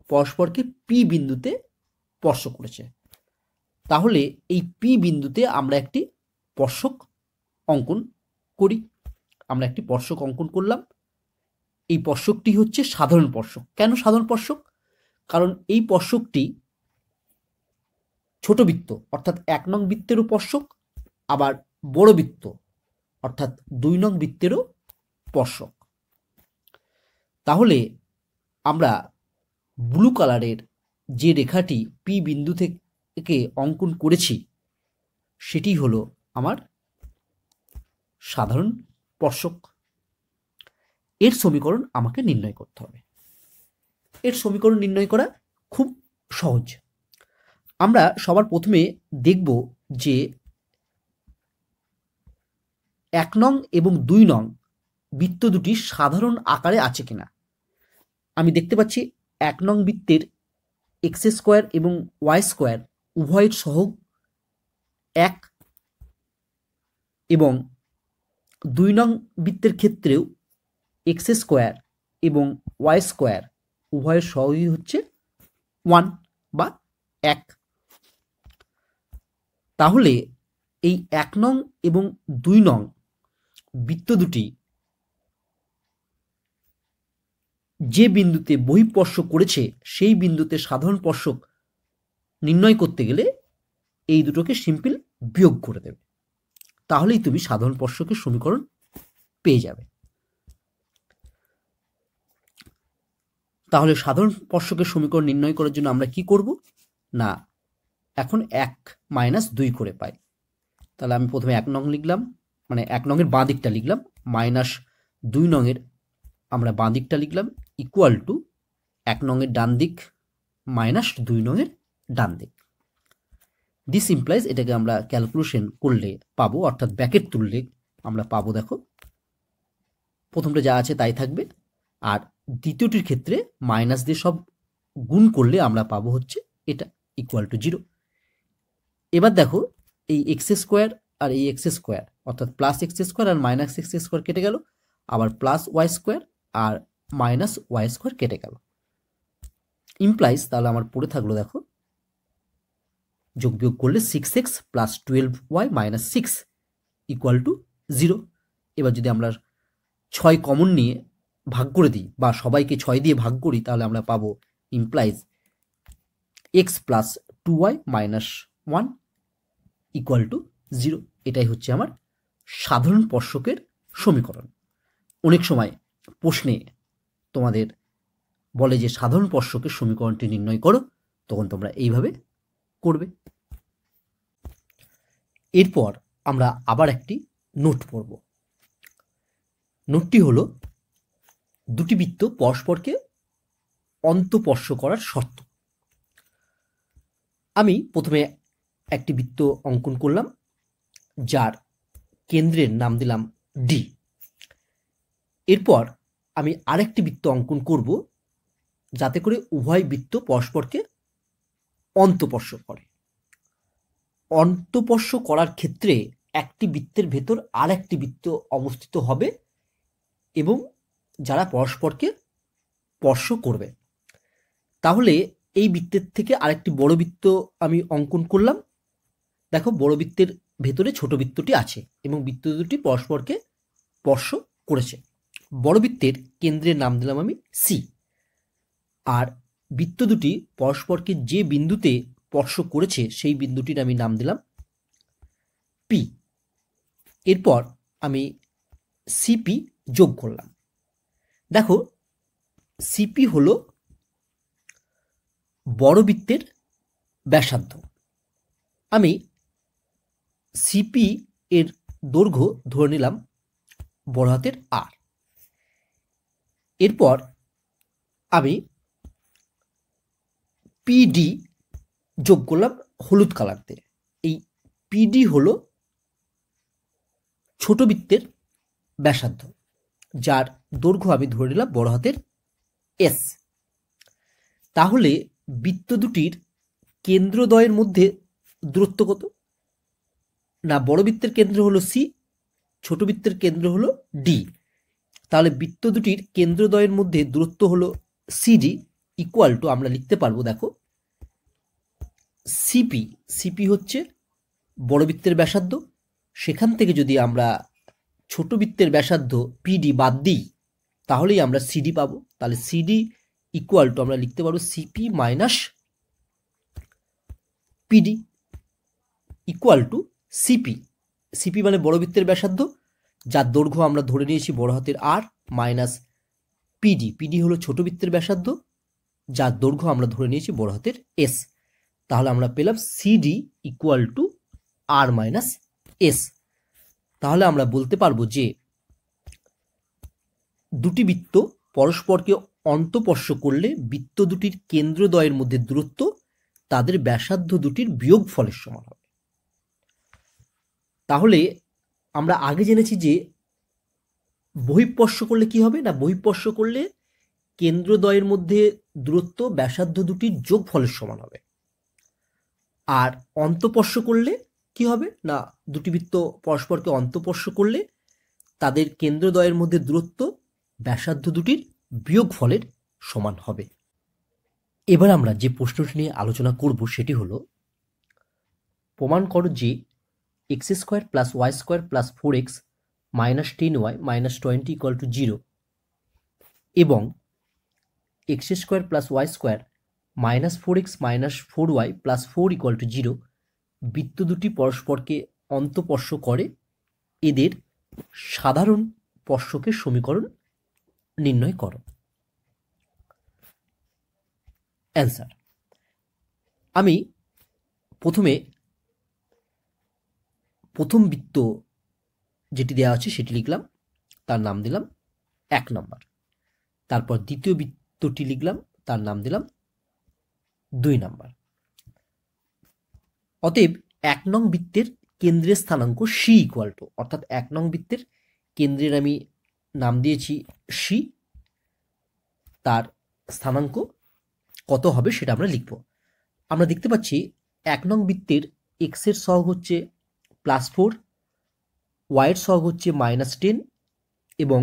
পরস্পরকে পি বিন্দুতে স্পর্শ করেছে। তাহলে এই পি বিন্দুতে আমরা একটি স্পর্শক অঙ্কন করি। আমরা একটি স্পর্শক অঙ্কন করলাম। এই স্পর্শকটি হচ্ছে সাধারণ স্পর্শক। কেন সাধারণ স্পর্শক? কারণ এই স্পর্শকটি ছোট বৃত্ত অর্থাৎ 1 নং বৃত্তেরও স্পর্শক, আবার বড় বৃত্ত অর্থাৎ 2 নং বৃত্তেরও স্পর্শক। তাহলে আমরা ব্লু কালারের যে রেখাটি পি বিন্দু থেকে অঙ্কন করেছি সেটি হলো আমার সাধারণ স্পর্শক। এর সমীকরণ আমাকে নির্ণয় করতে হবে। এর সমীকরণ নির্ণয় করা খুব সহজ। আমরা সবার প্রথমে দেখব যে 1 নং এবং 2 নং বৃত্ত দুটি সাধারণ আকারে আছে কিনা। আমি দেখতে পাচ্ছি 1 নং বৃত্তের এক্স স্কোয়ার এবং ওয়াই স্কোয়ার উভয়ের সহগ 1 এবং 2 নং বৃত্তের ক্ষেত্রেও এক্স স্কোয়ার এবং ওয়াই স্কোয়ার উভয়ের সহগই হচ্ছে 1 বা 1। তাহলে এই 1 নং এবং 2 নং বৃত্ত দুটি যে বিন্দুতে বহিঃস্পর্শ করেছে সেই বিন্দুতে সাধারণ স্পর্শক নির্ণয় করতে গেলে এই দুটোকে সিম্পল বিয়োগ করে দেবে, তাহলেই তুমি সাধারণ স্পর্শকের সমীকরণ পেয়ে যাবে। তাহলে সাধারণ স্পর্শকের সমীকরণ নির্ণয় করার জন্য আমরা কি করব না, এখন 1 - 2 করে পাই। তাহলে আমি প্রথমে 1 নং লিখলাম, মানে 1 নংয়ের বাঁ দিকটা লিখলাম, মাইনাস 2 নংয়ের আমরা বাঁ দিকটা লিখলাম, ইকুয়াল টু 1 নংয়ের ডান দিক মাইনাস 2 নংয়ের ডান দিক। দিস ইমপ্লাইজ, এটাকে আমরা ক্যালকুলেশন করলে পাবো, অর্থাৎ ব্র্যাকেট তুললে আমরা পাবো, দেখো প্রথমটা যা আছে তাই থাকবে, আর দ্বিতীয়টির ক্ষেত্রে মাইনাস দিয়ে সব গুণ করলে আমরা পাবো হচ্ছে এটা ইকুয়াল টু 0। এবার দেখো এই এক্স স্কোয়ার আর এই এক্স স্কোয়ার অর্থাৎ প্লাস এক্স স্কোয়ার আর মাইনাস এক্স স্কোয়ার কেটে গেল, আবার প্লাস ওয়াই স্কোয়ার আর মাইনাস ওয়াই স্কোয়ার কেটে গেল। ইমপ্লাইজ, তাহলে আমার পড়ে থাকলো দেখো যোগ বিয়োগ করলে 6x plus 12y minus 6 equal to 0। এবার যদি আমরা 6 কমন নিয়ে ভাগ করে দিই বা সবাইকে 6 দিয়ে ভাগ করি, তাহলে আমরা পাবো implies x plus 2y minus 1 equal to 0। এটাই হচ্ছে আমার সাধারণ স্পর্শকের সমীকরণ। অনেক সময় প্রশ্নে তোমাদের বলে যে সাধারণ স্পর্শকের সমীকরণটি নির্ণয় করো, তখন তোমরা এইভাবে করবে। এরপর আমরা আবার একটি নোট পড়ব। নোটটি হলো দুটি বৃত্ত পরস্পরকে অন্তঃস্পর্শ করার শর্ত। আমি প্রথমে একটি বৃত্ত অঙ্কন করলাম, যার কেন্দ্রের নাম দিলাম ডি। এরপর আমি আরেকটি বৃত্ত অঙ্কন করব, যাতে করে উভয় বৃত্ত পরস্পরকে অন্তঃস্পর্শ করে। অন্তঃস্পর্শ করার ক্ষেত্রে একটি বৃত্তের ভেতর আর একটি বৃত্ত অবস্থিত হবে এবং যারা পরস্পরকে স্পর্শ করবে। তাহলে এই বৃত্তের থেকে আরেকটি বড় বৃত্ত আমি অঙ্কন করলাম। দেখো বড় বৃত্তের ভেতরে ছোট বৃত্তটি আছে এবং বৃত্ত দুটি পরস্পরকে স্পর্শ করেছে। বড় বৃত্তের কেন্দ্রের নাম দিলাম আমি সি, আর বৃত্ত দুটি পরস্পরকে যে বিন্দুতে স্পর্শ করেছে সেই বিন্দুটির আমি নাম দিলাম পি। এরপর আমি সিপি যোগ করলাম। দেখো সিপি হলো বড় বৃত্তের ব্যাসার্ধ। আমি সিপি এর দৈর্ঘ্য ধরে নিলাম বড় হাতের আর। এরপর আমি পিডি যোগ করলাম হলুদ কালার দিয়ে। এই পিডি হলো ছোট বৃত্তের ব্যাসার্ধ, যার দৈর্ঘ্য আমি ধরে নিলাম বড় হাতের এস। তাহলে বৃত্ত দুটির কেন্দ্রদ্বয়ের মধ্যে দূরত্ব কত না, বড় বৃত্তের কেন্দ্র হলো সি, ছোট বৃত্তের কেন্দ্র হলো ডি। তাহলে বৃত্ত দুটির কেন্দ্রদ্বয়ের মধ্যে দূরত্ব হলো সিডি ইকুয়াল টু, আমরা লিখতে পারবো দেখো সিপি, সিপি হচ্ছে বড় বৃত্তের ব্যাসার্ধ, সেখান থেকে যদি আমরা ছোট বৃত্তের ব্যাসার্ধ পিডি বাদ দিই তাহলেই আমরা সিডি পাবো। তাহলে সিডি ইকুয়াল টু আমরা লিখতে পারবো CP minus PD equal two CP. CP মানে বড় বৃত্তের ব্যাসার্ধ, যার দৈর্ঘ্য আমরা ধরে নিয়েছি বড় হাতের আর, মাইনাস পিডি, পিডি হলো ছোট বৃত্তের ব্যাসার্ধ, যার দৈর্ঘ্য আমরা ধরে নিয়েছি বড় হাতের এস। তাহলে আমরা পেলাম CD equal to R minus S. তাহলে আমরা বলতে পারবো যে দুটি বৃত্ত পরস্পরকে অন্তঃস্পর্শ করলে বৃত্ত দুটির কেন্দ্রদ্বয়ের মধ্যে দূরত্ব তাদের ব্যাসার্ধ দুটির বিয়োগফলের সমান হবে। তাহলে আমরা আগে জেনেছি যে বহিঃস্পর্শ করলে কি হবে না, বহিঃস্পর্শ করলে কেন্দ্রদ্বয়ের মধ্যে দূরত্ব ব্যাসার্ধ দুটির যোগফলের সমান হবে। আর অন্তঃস্পর্শ করলে কি হবে না, দুটি বৃত্ত পরস্পরকে অন্তঃস্পর্শ করলে তাদের কেন্দ্রদ্বয়ের মধ্যে দূরত্ব ব্যাসার্ধ দুটির বিয়োগফলের সমান হবে। এবার আমরা যে প্রশ্নটি নিয়ে আলোচনা করব সেটি হলো, প্রমাণ করো যে X square plus Y square plus 4x minus 10y minus 20 equal to 0 এবং X square plus Y square minus 4x minus 4y plus 4 equal to 0 বৃত্ত দুটি পরস্পরকে অন্তঃস্পর্শ করে, এদের সাধারণ স্পর্শকের সমীকরণ নির্ণয় করো। অ্যান্সার, আমি প্রথমে প্রথম বৃত্ত যেটি দেওয়া আছে সেটি লিখলাম, তার নাম দিলাম 1 নম্বর। তারপর দ্বিতীয় বৃত্তটি লিখলাম, তার নাম দিলাম 2 নম্বর। অতএব 1 নং বৃত্তের কেন্দ্রের স্থানাঙ্ক সি ইকুয়াল টু, অর্থাৎ 1 নং বৃত্তের কেন্দ্রের আমি নাম দিয়েছি সি, তার স্থানাঙ্ক কত হবে সেটা আমরা লিখব। আমরা দেখতে পাচ্ছি 1 নং বৃত্তের এক্স এর সহগ হচ্ছে +4, ওয়াই এর সহগ হচ্ছে -10 এবং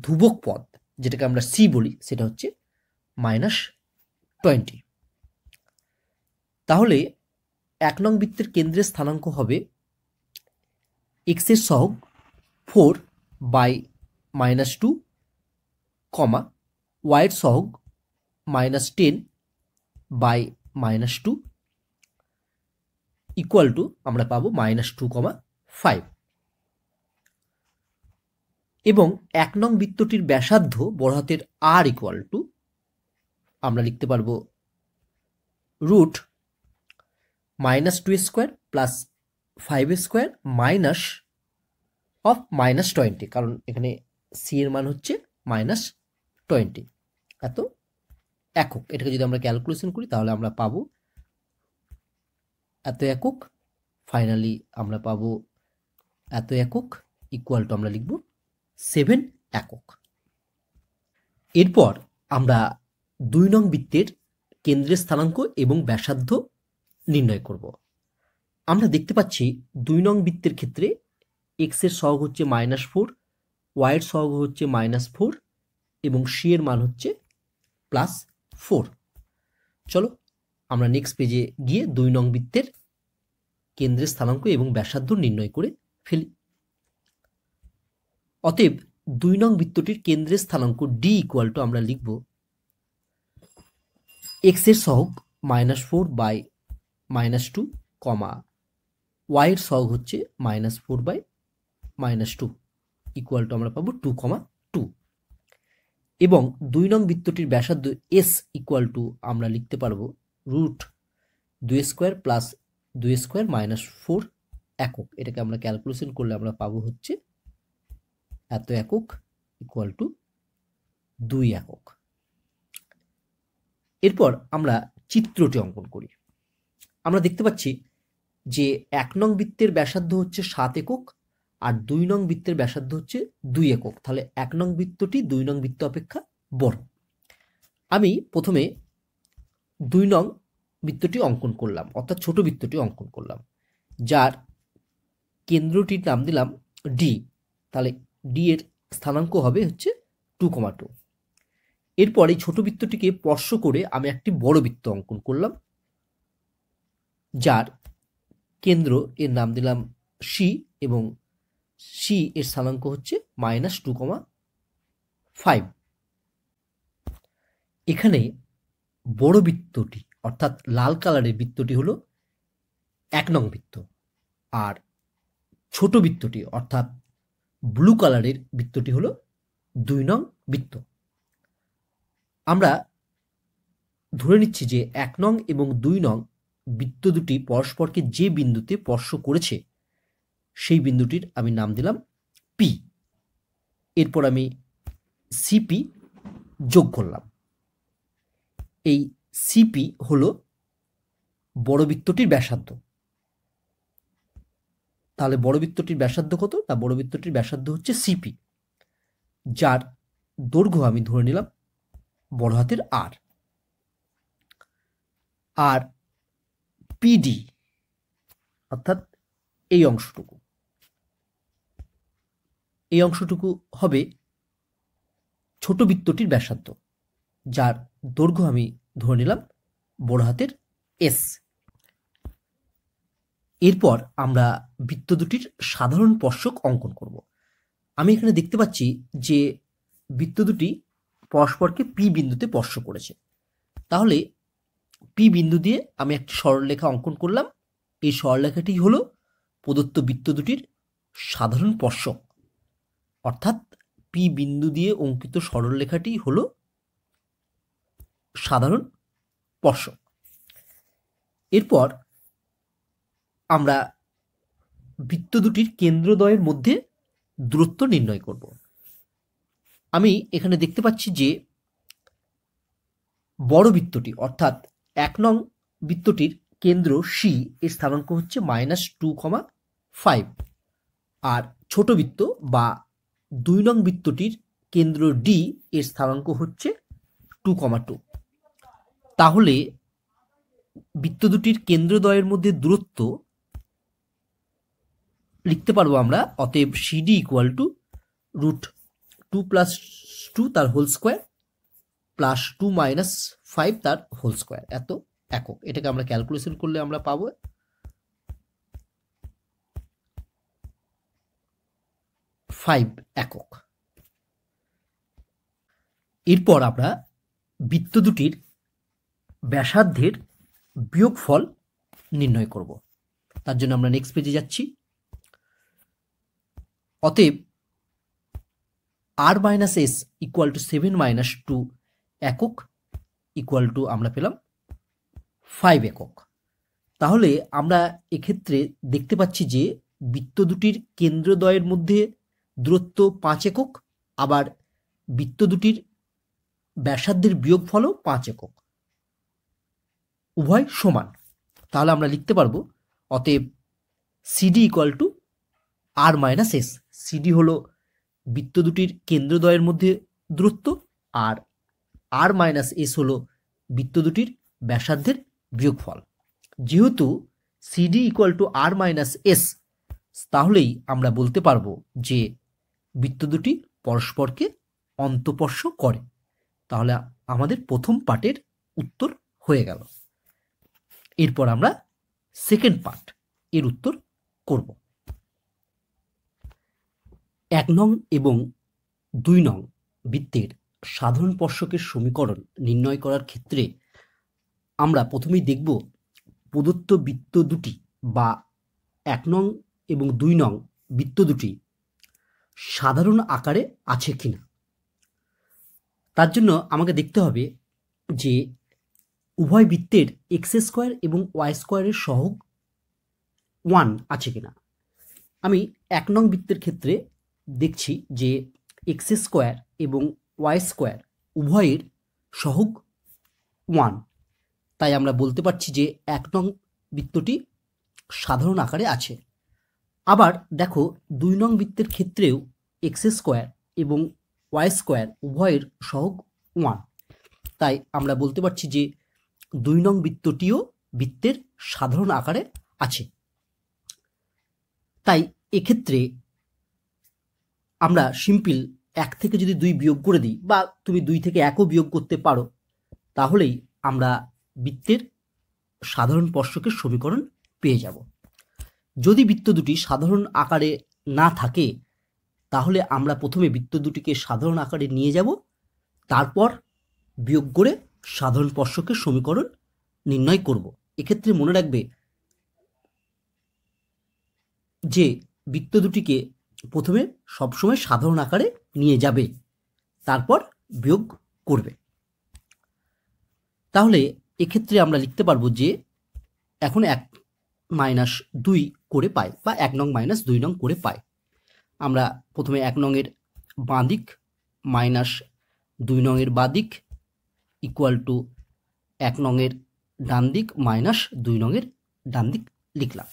ধ্রুবক পদ যেটাকে আমরা সি বলি সেটা হচ্ছে -20। তাহলে 1 নং বৃত্তের কেন্দ্রের স্থানাঙ্ক হবে এক্স এর সহগ 4/-2, ওয়াই এর সহগ -10/-2 ইকুয়াল টু আমরা পাবো -2,5। এবং 1 নং বৃত্তটির ব্যাসার্ধ বড় হাতের আর ইকুয়াল টু আমরা লিখতে পারবো root -2 square plus 5 square minus of -20, কারণ এখানে সি এর মান হচ্ছে -20, এত একক। এটাকে যদি আমরা ক্যালকুলেশন করি তাহলে আমরা পাবো এত একক, ফাইনালি আমরা পাবো এত একক ইকুয়াল টু আমরা লিখব 7 একক। এরপর আমরা 2 নং বৃত্তের কেন্দ্রের স্থানাঙ্ক এবং ব্যাসার্ধ নির্ণয় করব। আমরা দেখতে পাচ্ছি 2 নং বৃত্তের ক্ষেত্রে এক্স এর সহগ হচ্ছে -4, ওয়াই এর সহগ হচ্ছে -4 এবং সি এর মান হচ্ছে +4। চলো আমরা নেক্সট পেজে গিয়ে 2 নং বৃত্তের কেন্দ্রের স্থানাঙ্ক এবং ব্যাসার্ধ নির্ণয় করে ফেলি। অতএব 2 নং বৃত্তটির কেন্দ্রের স্থানাঙ্ক ডি ইকুয়াল টু আমরা লিখব এক্স এর সহগ -4/-2, ওয়াই এর সহগ হচ্ছে -4/-2 ইকুয়াল টু আমরা পাবো 2,2 এবং 2 নং বৃত্তটির ব্যাসার্ধ এস ইকুয়াল টু আমরা লিখতে পারবো রুট 2 স্কোয়ার প্লাস 2 স্কোয়ার -4 একক। এটাকে আমরা ক্যালকুলেশন করলে আমরা পাবো হচ্ছে এত একক ইকুয়াল টু 2 একক। এরপর আমরা চিত্রটি অঙ্কন করি। আমরা দেখতে পাচ্ছি যে 1 নং বৃত্তের ব্যাসার্ধ হচ্ছে 7 একক আর 2 নং বৃত্তের ব্যাসার্ধ হচ্ছে 2 একক। তাহলে 1 নং বৃত্তটি 2 নং বৃত্ত অপেক্ষা বড়। আমি প্রথমে 2 নং বৃত্তটি অঙ্কন করলাম, অর্থাৎ ছোট বৃত্তটি অঙ্কন করলাম, যার কেন্দ্রটির নাম দিলাম ডি। তাহলে ডি এর স্থানাঙ্ক হবে হচ্ছে 2,2। এরপর এই ছোট বৃত্তটিকে স্পর্শ করে আমি একটি বড় বৃত্ত অঙ্কন করলাম, যার কেন্দ্র এর নাম দিলাম সি এবং সি এর স্থানাঙ্ক হচ্ছে -2,5। এখানে বড় বৃত্তটি অর্থাৎ লাল কালারের বৃত্তটি হলো 1 নং বৃত্ত, আর ছোট বৃত্তটি অর্থাৎ ব্লু কালারের বৃত্তটি হলো 2 নং বৃত্ত। আমরা ধরে নিচ্ছি যে 1 নং এবং 2 নং বৃত্ত দুটি পরস্পরকে যে বিন্দুতে স্পর্শ করেছে সেই বিন্দুটির আমি নাম দিলাম পি। এরপর আমি সিপি যোগ করলাম। এই সিপি হলো বড় বৃত্তটির ব্যাসার্ধ। তাহলে বড় বৃত্তটির ব্যাসার্ধ কত? না, বড় বৃত্তটির ব্যাসার্ধ হচ্ছে সিপি, যার দৈর্ঘ্য আমি ধরে নিলাম বড় হাতের আর। আর পিডি অর্থাৎ এই অংশটুকু হবে ছোট বৃত্তটির ব্যাসার্ধ, যার দৈর্ঘ্য আমি ধরে নিলাম বড় হাতের এস। এরপর আমরা বৃত্ত দুটির সাধারণ স্পর্শক অঙ্কন করব। আমি এখানে দেখতে পাচ্ছি যে বৃত্ত দুটি পরস্পরকে পি বিন্দুতে স্পর্শ করেছে। তাহলে পি বিন্দু দিয়ে আমি একটি সরলরেখা অঙ্কন করলাম। এই সরলরেখাটি হলো প্রদত্ত বৃত্ত দুটির সাধারণ স্পর্শক, অর্থাৎ পি বিন্দু দিয়ে অঙ্কিত সরলরেখাটি হলো সাধারণ স্পর্শক। এরপর আমরা বৃত্ত দুটির কেন্দ্রদ্বয়ের মধ্যে দূরত্ব নির্ণয় করব। আমি এখানে দেখতে পাচ্ছি যে বড় বৃত্তটি অর্থাৎ 1 নং বৃত্তটির কেন্দ্র সি এর স্থানাঙ্ক হচ্ছে -2,5, আর ছোট বৃত্ত বা 2 নং বৃত্তটির কেন্দ্র ডি এর স্থানাঙ্ক হচ্ছে 2,2। তাহলে বৃত্ত দুটির কেন্দ্রদ্বয়ের মধ্যে দূরত্ব লিখতে পারবো আমরা, অতএব সিডি ইকুয়াল টু √2 + 2 তার হোল স্কোয়ার প্লাস 2 - 5 তার হোল স্কোয়ার, এত একক। এটাকে আমরা ক্যালকুলেশন করলে আমরা পাবো 5 একক। এরপর আমরা বৃত্ত দুটির ব্যাসার্ধের বিয়োগফল নির্ণয় করব। তার জন্য আমরা নেক্সট পেজে যাচ্ছি। অতএব r - s ইকুয়াল টু 7 - 2 একক ইকুয়াল টু আমরা পেলাম 5 একক। তাহলে আমরা এক্ষেত্রে দেখতে পাচ্ছি যে বৃত্ত দুটির কেন্দ্রদ্বয়ের মধ্যে দূরত্ব 5 একক, আবার বৃত্ত দুটির ব্যাসার্ধের বিয়োগফলও 5 একক, উভয় সমান। তাহলে আমরা লিখতে পারবো অতএব CD equal two r - s। CD হলো বৃত্ত দুটির কেন্দ্রদ্বয়ের মধ্যে দূরত্ব, আর r - s হলো বৃত্ত দুটির ব্যাসার্ধের বিয়োগফল। যেহেতু CD equal two r - s, তাহলেই আমরা বলতে পারবো যে বৃত্ত দুটি পরস্পরকে অন্তঃস্পর্শ করে। তাহলে আমাদের প্রথম পার্টের উত্তর হয়ে গেল। এরপর আমরা সেকেন্ড পার্ট এর উত্তর করব। 1 নং এবং 2 নং বৃত্তের সাধারণ স্পর্শকের সমীকরণ নির্ণয় করার ক্ষেত্রে আমরা প্রথমেই দেখব প্রদত্ত বৃত্ত দুটি বা 1 নং এবং 2 নং বৃত্ত দুটি সাধারণ আকারে আছে কিনা। তার জন্য আমাকে দেখতে হবে যে উভয় বৃত্তের x² এবং y² সহগ 1 আছে কিনা। আমি 1 নং বৃত্তের ক্ষেত্রে দেখছি যে x² এবং y² উভয়ের সহগ 1, তাই আমরা বলতে পারছি যে 1 নং বৃত্তটি সাধারণ আকারে আছে। আবার দেখো 2 নং বৃত্তের ক্ষেত্রেও x² এবং y² উভয়ের সহগ 1, তাই আমরা বলতে পারছি যে 2 নং বৃত্তটিও বৃত্তের সাধারণ আকারে আছে। তাই এক্ষেত্রে আমরা সিম্পল 1 থেকে যদি 2 বিয়োগ করে দিই, বা তুমি 2 থেকে 1ও বিয়োগ করতে পারো, তাহলেই আমরা বৃত্তের সাধারণ স্পর্শকের সমীকরণ পেয়ে যাব। যদি বৃত্ত দুটি সাধারণ আকারে না থাকে তাহলে আমরা প্রথমে বৃত্ত দুটিকে সাধারণ আকারে নিয়ে যাব, তারপর বিয়োগ করে সাধারণ স্পর্শকের সমীকরণ নির্ণয় করব। এক্ষেত্রে মনে রাখবে যে বৃত্ত দুটিকে প্রথমে সবসময় সাধারণ আকারে নিয়ে যাবে, তারপর বিয়োগ করবে। তাহলে এক্ষেত্রে আমরা লিখতে পারবো যে এখন 1-2 করে পাই, বা 1 নং - 2 নং করে পাই। আমরা প্রথমে 1 নংয়ের বাঁ দিক -2 নংয়ের বাঁ দিক ইকুয়াল টু 1 নংয়ের ডান দিক -2 নংয়ের ডান দিক লিখলাম।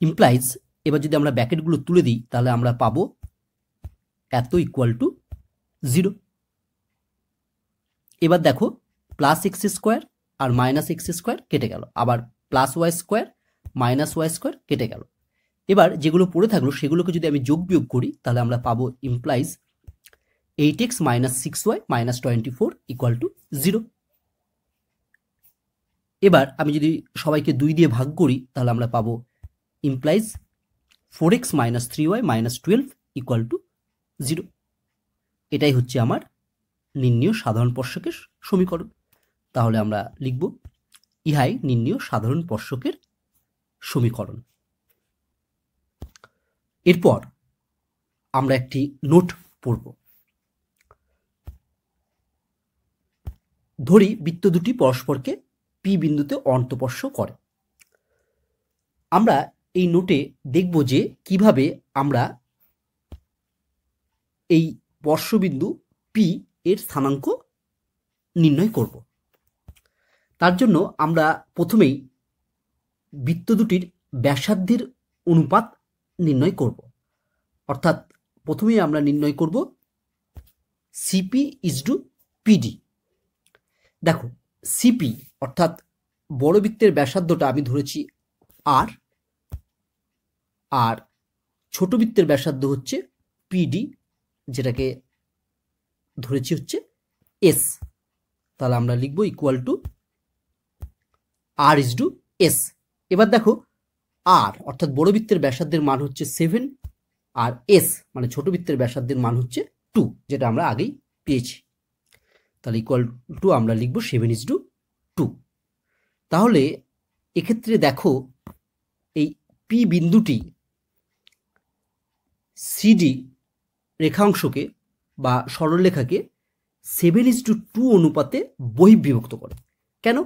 ইমপ্লাইজ, এবার যদি আমরা ব্র্যাকেটগুলো তুলে দিই তাহলে আমরা পাবো এত ইকুয়াল টু 0। এবার দেখো +x² আর -x² কেটে গেল, আবার +y² -y² কেটে গেল। এবার যেগুলো পড়ে থাকলো সেগুলোকে যদি আমি যোগ বিয়োগ করি তাহলে আমরা পাবো implies 8x - 6y - 24 equal to 0। এবার আমি যদি সবাইকে 2 দিয়ে ভাগ করি তাহলে আমরা পাবো implies 4x - 3y - 12 equal to 0। এটাই হচ্ছে আমার নির্ণেয় সাধারণ স্পর্শকের সমীকরণ। তাহলে আমরা লিখব ইহাই নির্ণেয় সাধারণ স্পর্শকের সমীকরণ। এরপর আমরা একটি নোট পড়ব। ধরি বৃত্ত দুটি পরস্পরকে পি বিন্দুতে অন্তঃস্পর্শ করে। আমরা এই নোটে দেখব যে কিভাবে আমরা এই স্পর্শবিন্দু পি এর স্থানাঙ্ক নির্ণয় করব। তার জন্য আমরা প্রথমেই বৃত্ত দুটির ব্যাসার্ধের অনুপাত নির্ণয় করব। অর্থাৎ প্রথমেই আমরা নির্ণয় করব CP/PD। দেখো সিপি অর্থাৎ বড় বৃত্তের ব্যাসার্ধটা আমি ধরেছি আর, আর ছোট বৃত্তের ব্যাসার্ধ হচ্ছে PD, যেটাকে ধরেছি হচ্ছে S। তাহলে আমরা লিখব ইকুয়াল টু R/S। এবার দেখো আর অর্থাৎ বড় বৃত্তের ব্যাসার্ধের মান হচ্ছে 7, আর S মানে ছোট বৃত্তের ব্যাসার্ধের মান হচ্ছে 2, যেটা আমরা আগেই পেয়েছি। তাহলে ইকুয়াল টু আমরা লিখব 7/2। তাহলে এক্ষেত্রে দেখো এই পি বিন্দুটি সিডি রেখাংশকে বা সরলরেখাকে 7/2 অনুপাতে বহির্বিভক্ত করে। কেন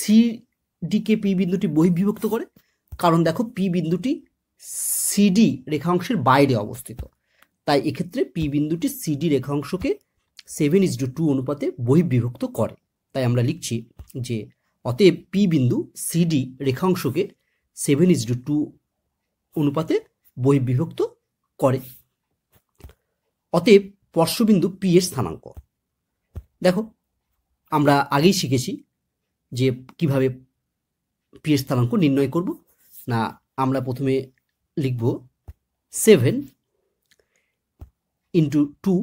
সিডিকে পি বিন্দুটি বহির্বিভক্ত করে? কারণ দেখো পি বিন্দুটি সিডি রেখাংশের বাইরে অবস্থিত, তাই এক্ষেত্রে পি বিন্দুটি সিডি রেখাংশকে 7/2 অনুপাতে বহির্বিভক্ত করে। তাই আমরা লিখছি যে অতএব পি বিন্দু সিডি রেখাংশকে 7/2 অনুপাতে বহির্বিভক্ত করে। অতএব স্পর্শবিন্দু পি এর স্থানাঙ্ক দেখো আমরা আগেই শিখেছি যে কিভাবে পি এর স্থানাঙ্ক নির্ণয় করব। না, আমরা প্রথমে লিখব 7 × 2 - 2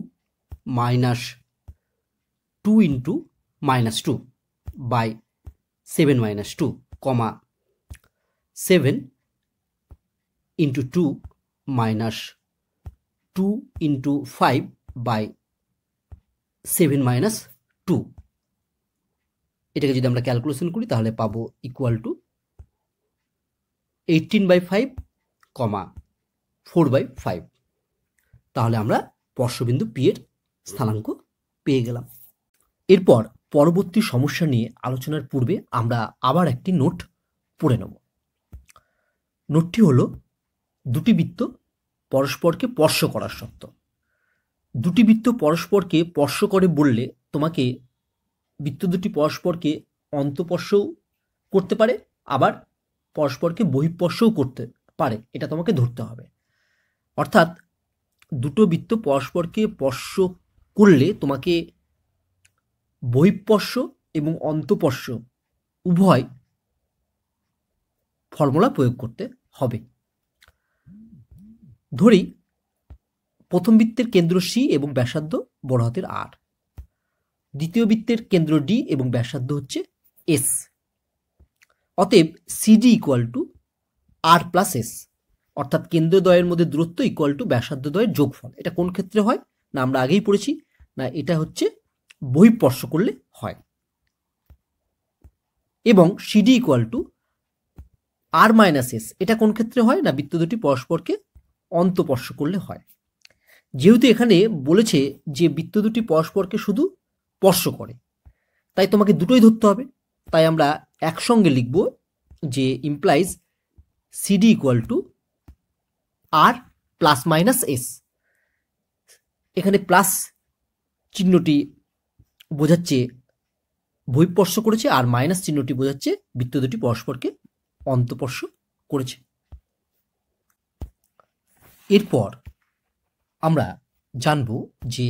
× -2 বাই 7 - 2, 7 × 2 - 2 × 5 বাই 7 - 2। এটাকে যদি আমরা ক্যালকুলেশন করি তাহলে পাবো ইকুয়াল টু 18/5, 4/5। তাহলে আমরা স্পর্শবিন্দু পি এর স্থানাঙ্ক পেয়ে গেলাম। এরপর পরবর্তী সমস্যা নিয়ে আলোচনার পূর্বে আমরা আবার একটি নোট পড়ে নেব। নোটটি হলো দুটি বৃত্ত পরস্পরকে স্পর্শ করার শর্ত। দুটি বৃত্ত পরস্পরকে স্পর্শ করে বললে তোমাকে বৃত্ত দুটি পরস্পরকে অন্তঃস্পর্শও করতে পারে, আবার পরস্পরকে বহিঃস্পর্শও করতে পারে, এটা তোমাকে ধরতে হবে। অর্থাৎ দুটো বৃত্ত পরস্পরকে স্পর্শ করলে তোমাকে বহিঃস্পর্শ এবং অন্তঃস্পর্শ উভয় ফর্মুলা প্রয়োগ করতে হবে। ধরি প্রথম বৃত্তের কেন্দ্র সি এবং ব্যাসার্ধ বড় হাতের আর, দ্বিতীয় বৃত্তের কেন্দ্র ডি এবং ব্যাসার্ধ হচ্ছে এস। অতএব CD equal to R plus S, অর্থাৎ কেন্দ্রদ্বয়ের মধ্যে দূরত্ব ইকুয়াল টু ব্যাসার্ধদ্বয়ের যোগফল। এটা কোন ক্ষেত্রে হয় না, আমরা আগেই পড়েছি, না এটা হচ্ছে বহিঃস্পর্শ করলে হয়। এবং CD equal to R minus S, এটা কোন ক্ষেত্রে হয় না, বৃত্ত দুটি পরস্পরকে অন্তঃস্পর্শ করলে হয়। যেহেতু এখানে বলেছে যে বৃত্ত দুটি পরস্পরকে শুধু স্পর্শ করে, তাই তোমাকে দুটোই ধরতে হবে। তাই আমরা একসঙ্গে লিখব যে implies CD equal to R plus minus S. এখানে প্লাস চিহ্নটি বোঝাচ্ছে বহিঃস্পর্শ করেছে, আর মাইনাস চিহ্নটি বোঝাচ্ছে বৃত্ত দুটি পরস্পরকে অন্তঃস্পর্শ করেছে। এরপর আমরা জানব যে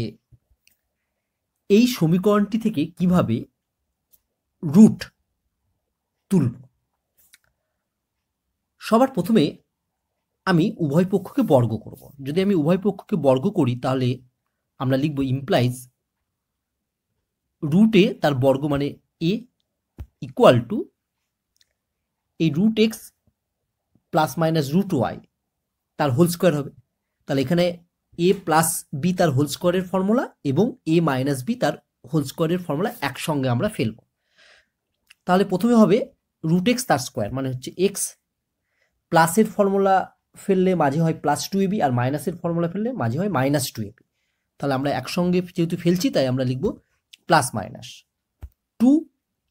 এই সমীকরণটি থেকে কিভাবে রুট তুলব। সবার প্রথমে আমি উভয় পক্ষকে বর্গ করব। যদি আমি উভয় পক্ষকে বর্গ করি তাহলে আমরা লিখব ইমপ্লাইজ রুটে তার বর্গ মানে এ ইকুয়াল টু এই root X plus minus root Y তার হোল স্কোয়ার হবে। তাহলে এখানে এ প্লাস বি তার হোল স্কোয়ারের ফর্মুলা এবং এ মাইনাস বি তার হোল স্কোয়ারের ফর্মুলা একসঙ্গে আমরা ফেলব। তাহলে প্রথমে হবে রুট এক্স তার স্কোয়ার মানে হচ্ছে এক্স, প্লাসের ফর্মুলা ফেললে মাঝে হয় প্লাস টু এবি, আর মাইনাসের ফর্মুলা ফেললে মাঝে হয় মাইনাস টু এবি। তাহলে আমরা একসঙ্গে যেহেতু ফেলছি তাই আমরা লিখব plus minus two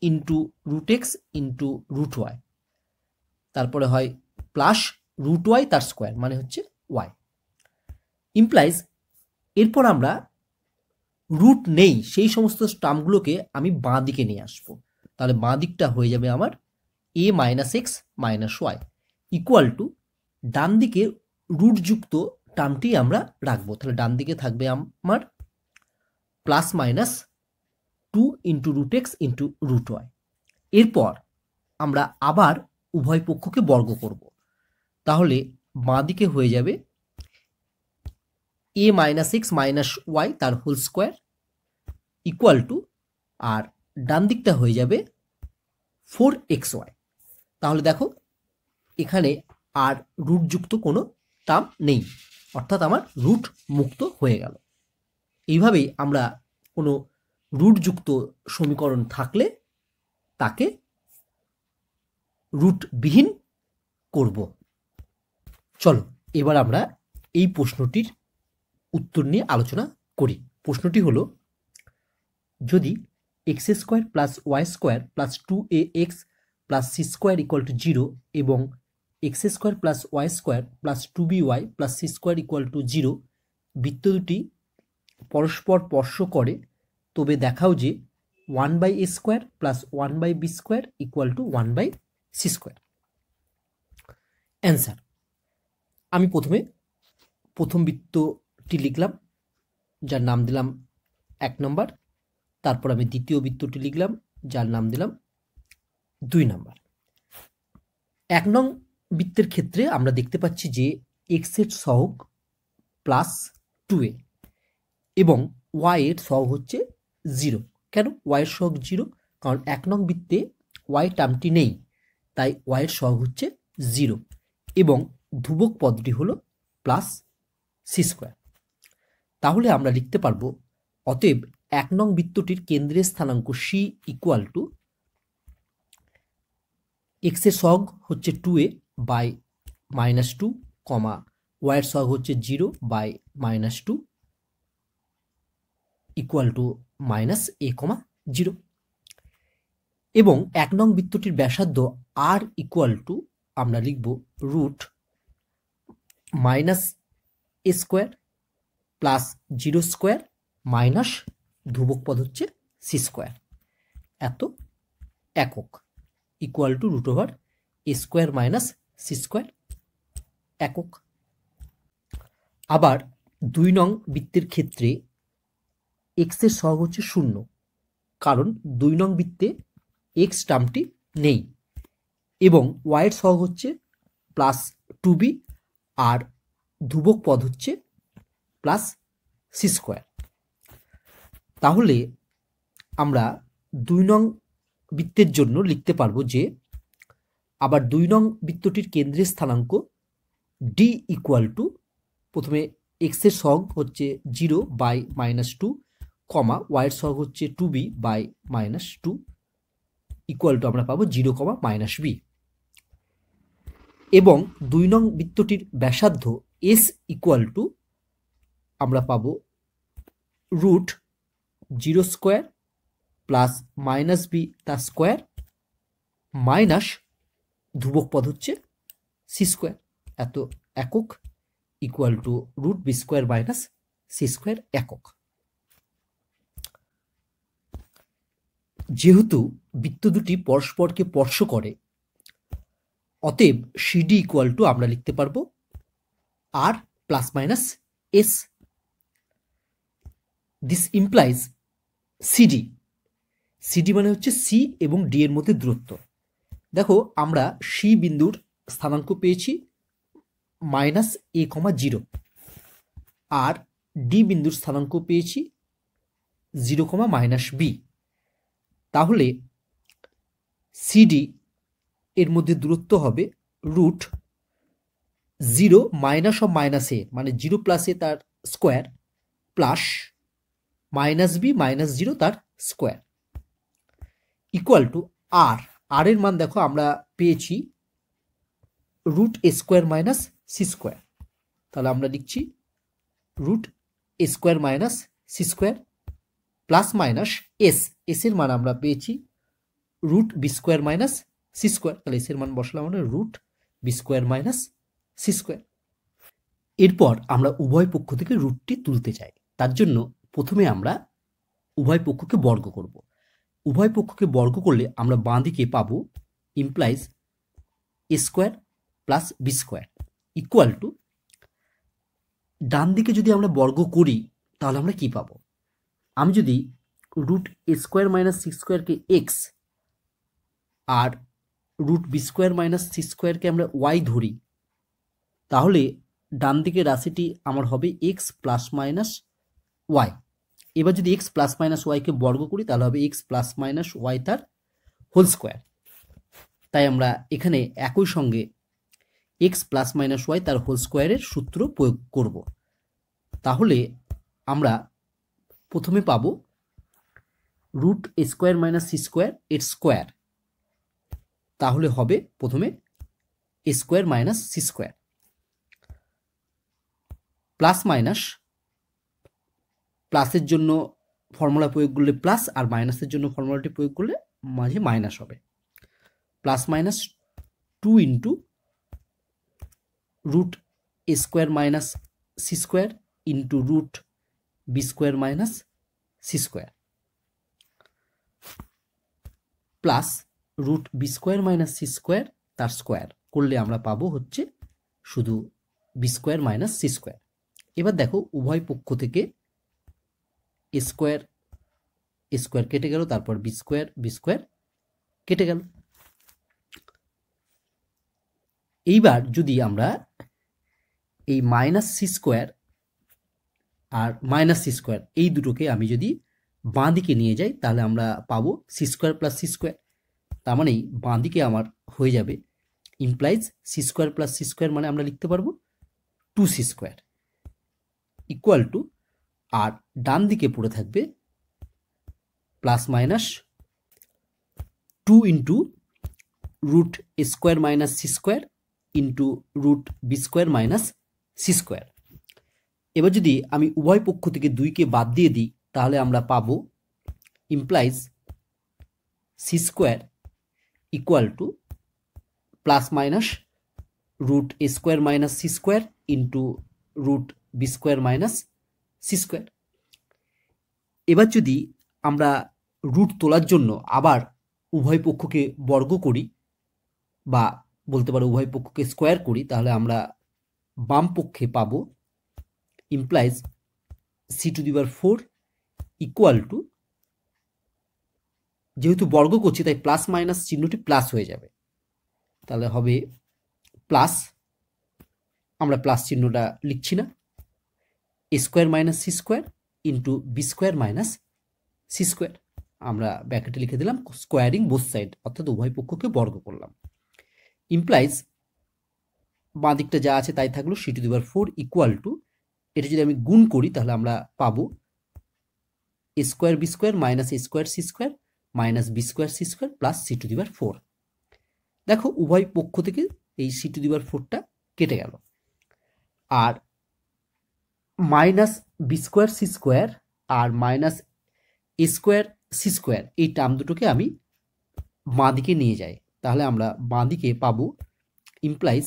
into root X into root Y, তারপরে হয় প্লাস রুট ওয়াই তার স্কোয়ার মানে হচ্ছে ওয়াই ইমপ্লাইজ। এরপর আমরা রুট নেই সেই সমস্ত টার্মগুলোকে আমি বাঁ দিকে নিয়ে আসবো। তাহলে বাঁ দিকটা হয়ে যাবে আমার A minus X minus Y equal to ডান দিকে রুটযুক্ত টার্মটি আমরা রাখবো। তাহলে ডান দিকে থাকবে আমার plus minus two into root X into root Y. এরপর আমরা আবার উভয় পক্ষকে বর্গ করব। তাহলে বাঁ দিকে হয়ে যাবে এ মাইনাস এক্স মাইনাস ওয়াই তার হোল স্কোয়ার ইকুয়াল টু, আর ডান দিকটা হয়ে যাবে ফোর এক্স ওয়াই। তাহলে দেখো এখানে আর রুটযুক্ত কোনো টার্ম নেই, অর্থাৎ আমার রুট মুক্ত হয়ে গেল। এইভাবেই আমরা কোনো রুটযুক্ত সমীকরণ থাকলে তাকে রুটবিহীন করব। চলো এবার আমরা এই প্রশ্নটির উত্তর নিয়ে আলোচনা করি। প্রশ্নটি হলো, যদি X square plus Y square plus two A X plus C square equal to zero এবং X square plus Y square plus two B Y plus C square equal to zero বৃত্ত দুটি পরস্পর স্পর্শ করে, তবে দেখাও যে one by A square plus one by B square equal to one by C square. Answer, আমি প্রথম বৃত্তটি লিখলাম যার নাম দিলাম 1 নম্বর, তারপর আমি দ্বিতীয় বৃত্তটি লিখলাম যার নাম দিলাম 2 নম্বর। 1 নং বৃত্তের ক্ষেত্রে আমরা দেখতে পাচ্ছি যে এক্স এর সহগ প্লাস 2a এবং ওয়াই এর সহগ হচ্ছে 0। কেন ওয়াই এর সহগ 0? কারণ 1 নং বৃত্তে ওয়াই টার্মটি নেই, তাই ওয়াই এর সহগ হচ্ছে 0 এবং ধ্রুবক পদটি হলো প্লাস সি স্কোয়ার। তাহলে আমরা লিখতে পারবো অতএব 1 নং বৃত্তটির কেন্দ্রের স্থানাঙ্ক সি ইকুয়াল টু এক্স এর সহগ হচ্ছে 2a by minus 2 comma Y এর সহগ হচ্ছে 0 by minus 2 equal to minus a comma 0 এবং 1 নং বৃত্তটির ব্যাসার্ধ আর ইকুয়াল টু আমরা লিখব root minus A square plus 0 square minus ধ্রুবক পদ হচ্ছে সি স্কোয়ার এত একক equal to root over A square minus C square একক। আবার 2 নং বৃত্তের ক্ষেত্রে এক্স এর সহগ হচ্ছে 0, কারণ 2 নং বৃত্তে এক্স টার্মটি নেই এবং ওয়াই এর সহগ হচ্ছে প্লাস 2b আর ধ্রুবক পদ হচ্ছে প্লাস সি স্কোয়ার। তাহলে আমরা 2 নং বৃত্তের জন্য লিখতে পারবো যে আবার 2 নং বৃত্তটির কেন্দ্রের স্থানাঙ্ক ডি ইকুয়াল টু, প্রথমে এক্স এর সহগ হচ্ছে 0/-2, কমা ওয়াইয়ের সহগ হচ্ছে 2b/-2 ইকুয়াল টু আমরা পাবো 0, -b। এবং 2 নং বৃত্তটির ব্যাসার্ধ এস ইকুয়াল টু আমরা পাবো √0² প্লাস -b তার স্কোয়ার মাইনাস ধ্রুবক পদ হচ্ছে c², এত একক ইকুয়াল টু √b² - c² একক। যেহেতু বৃত্ত দুটি পরস্পরকে স্পর্শ করে, অতএব সিডি ইকুয়াল টু আমরা লিখতে পারবো r ± s। This implies CD, CD মানে হচ্ছে সি এবং ডি এর মধ্যে দূরত্ব। দেখো আমরা সি বিন্দুর স্থানাঙ্ক পেয়েছি -a,0 আর ডি বিন্দুর স্থানাঙ্ক পেয়েছি 0, -b। তাহলে সিডি এর মধ্যে দূরত্ব হবে √0 - (-a) মানে 0 + a তার স্কোয়ার প্লাস -b - 0 তার স্কোয়ার ইকুয়াল টু আর। আর এর মান দেখো আমরা পেয়েছি √a² - c²। তাহলে আমরা লিখছি √a² - c² plus minus S, S এর মান আমরা পেয়েছি √b² - c²। তাহলে এস এর মান বসালাম আমরা √b² - c²। এরপর আমরা উভয় পক্ষ থেকে রুটটি তুলতে চাই। তার জন্য প্রথমে আমরা উভয় পক্ষকে বর্গ করব। উভয় পক্ষকে বর্গ করলে আমরা বাঁ দিকে পাবো implies a² + b² equal to, ডান দিকে যদি আমরা বর্গ করি তাহলে আমরা কি পাবো? আমি যদি √a² - c² কে এক্স আর √b² - c² কে আমরা ওয়াই ধরি, তাহলে ডান দিকের রাশিটি আমার হবে এক্স ± ওয়াই। এবার যদি এক্স ± ওয়াইকে বর্গ করি তাহলে হবে এক্স ± ওয়াই তার হোল স্কোয়ার। তাই আমরা এখানে একই সঙ্গে এক্স ± ওয়াই তার হোল স্কোয়ারের সূত্র প্রয়োগ করব। তাহলে আমরা প্রথমে পাবো √a² - c² এর স্কোয়ার, তাহলে হবে প্রথমে a² - c² প্লাস মাইনাস, প্লাসের জন্য ফর্মুলা প্রয়োগ করলে প্লাস আর মাইনাসের জন্য ফর্মুলাটি প্রয়োগ করলে মাঝে মাইনাস হবে, plus minus 2 into √a² - c² into √b² - c² plus √b² - c² তার স্কোয়ার করলে আমরা পাবো হচ্ছে শুধু b² - c²। এবার দেখো উভয় পক্ষ থেকে a² কেটে গেল, তারপর b² কেটে গেল। এইবার যদি আমরা এই -c² আর -c² এই দুটোকে আমি যদি বাঁ দিকে নিয়ে যাই তাহলে আমরা পাবো c² + c²। তার মানে বাঁ দিকে আমার হয়ে যাবে ইমপ্লাইজ c² + c² মানে আমরা লিখতে পারবো 2c² ইকুয়াল টু, আর ডান দিকে পড়ে থাকবে plus minus 2 into √a² - c² into √b² - c²। এবার যদি আমি উভয় পক্ষ থেকে 2কে বাদ দিয়ে দিই তাহলে আমরা পাবো implies c² equal two plus minus √a² - c² into √b² - c²। এবার যদি আমরা রুট তোলার জন্য আবার উভয় পক্ষকে বর্গ করি বা বলতে পারো উভয় পক্ষকে স্কোয়ার করি, তাহলে আমরা বাম পক্ষে পাবো ইমপ্লাইজ c⁴ ইকুয়াল টু, যেহেতু বর্গ করছি তাই প্লাস মাইনাস চিহ্নটি প্লাস হয়ে যাবে, তাহলে হবে প্লাস, আমরা প্লাস চিহ্নটা লিখছি না, a² - c² into b² - c²। আমরা ব্র্যাকেটে লিখে দিলাম স্কোয়ারিং বোথ সাইড, অর্থাৎ উভয় পক্ষকে বর্গ করলাম। ইমপ্লাইজ বাঁ দিকটা যা আছে তাই থাকলো c⁴ ইকুয়াল টু, এটা যদি আমি গুণ করি তাহলে আমরা পাবো a² b² minus a² c² minus b² c² plus c⁴। দেখো উভয় পক্ষ থেকে এই c⁴টা কেটে গেল, আর মাইনাস b² c² আর মাইনাস a² c² এই টার্ম দুটোকে আমি বাঁ দিকে নিয়ে যাই, তাহলে আমরা বাঁ দিকে পাবো implies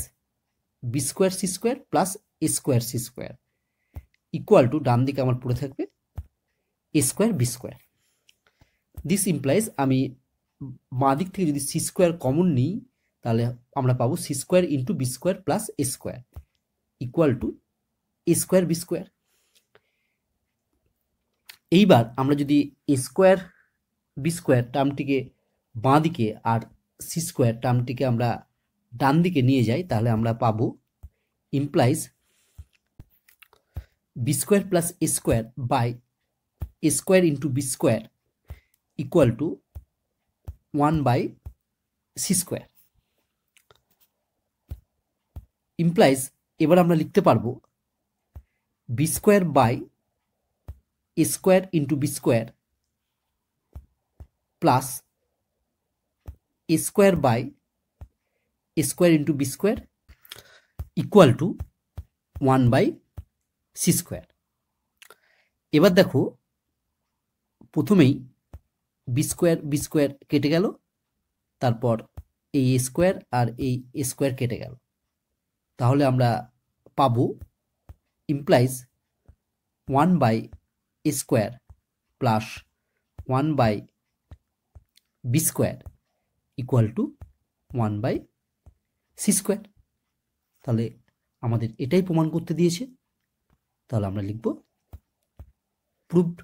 b² c² plus a² c² equal to, ডান দিকে আমার পড়ে থাকবে a² b²। দিস ইমপ্লাইজ আমি বাঁ দিক থেকে যদি c² কমন নিই তাহলে আমরা পাবো c² into b² plus a² equal to a² b²। এইবার আমরা যদি a² b² টার্মটিকে বাঁ দিকে আর c² টার্মটিকে আমরা ডান দিকে নিয়ে যাই, তাহলে আমরা পাবো implies b² plus a² by a² into b² equal to 1/c²। Implies এবার আমরা লিখতে পারবো b² by a² into b² plus a² by a² into b² equal to 1/c²। এবার দেখো প্রথমেই b² কেটে গেল, তারপর এই a² আর এই a² কেটে গেল, তাহলে আমরা পাবো implies 1/a² plus 1/b² equal to 1/c²। তাহলে আমাদের এটাই প্রমাণ করতে দিয়েছে, তাহলে আমরা লিখব প্রুভড।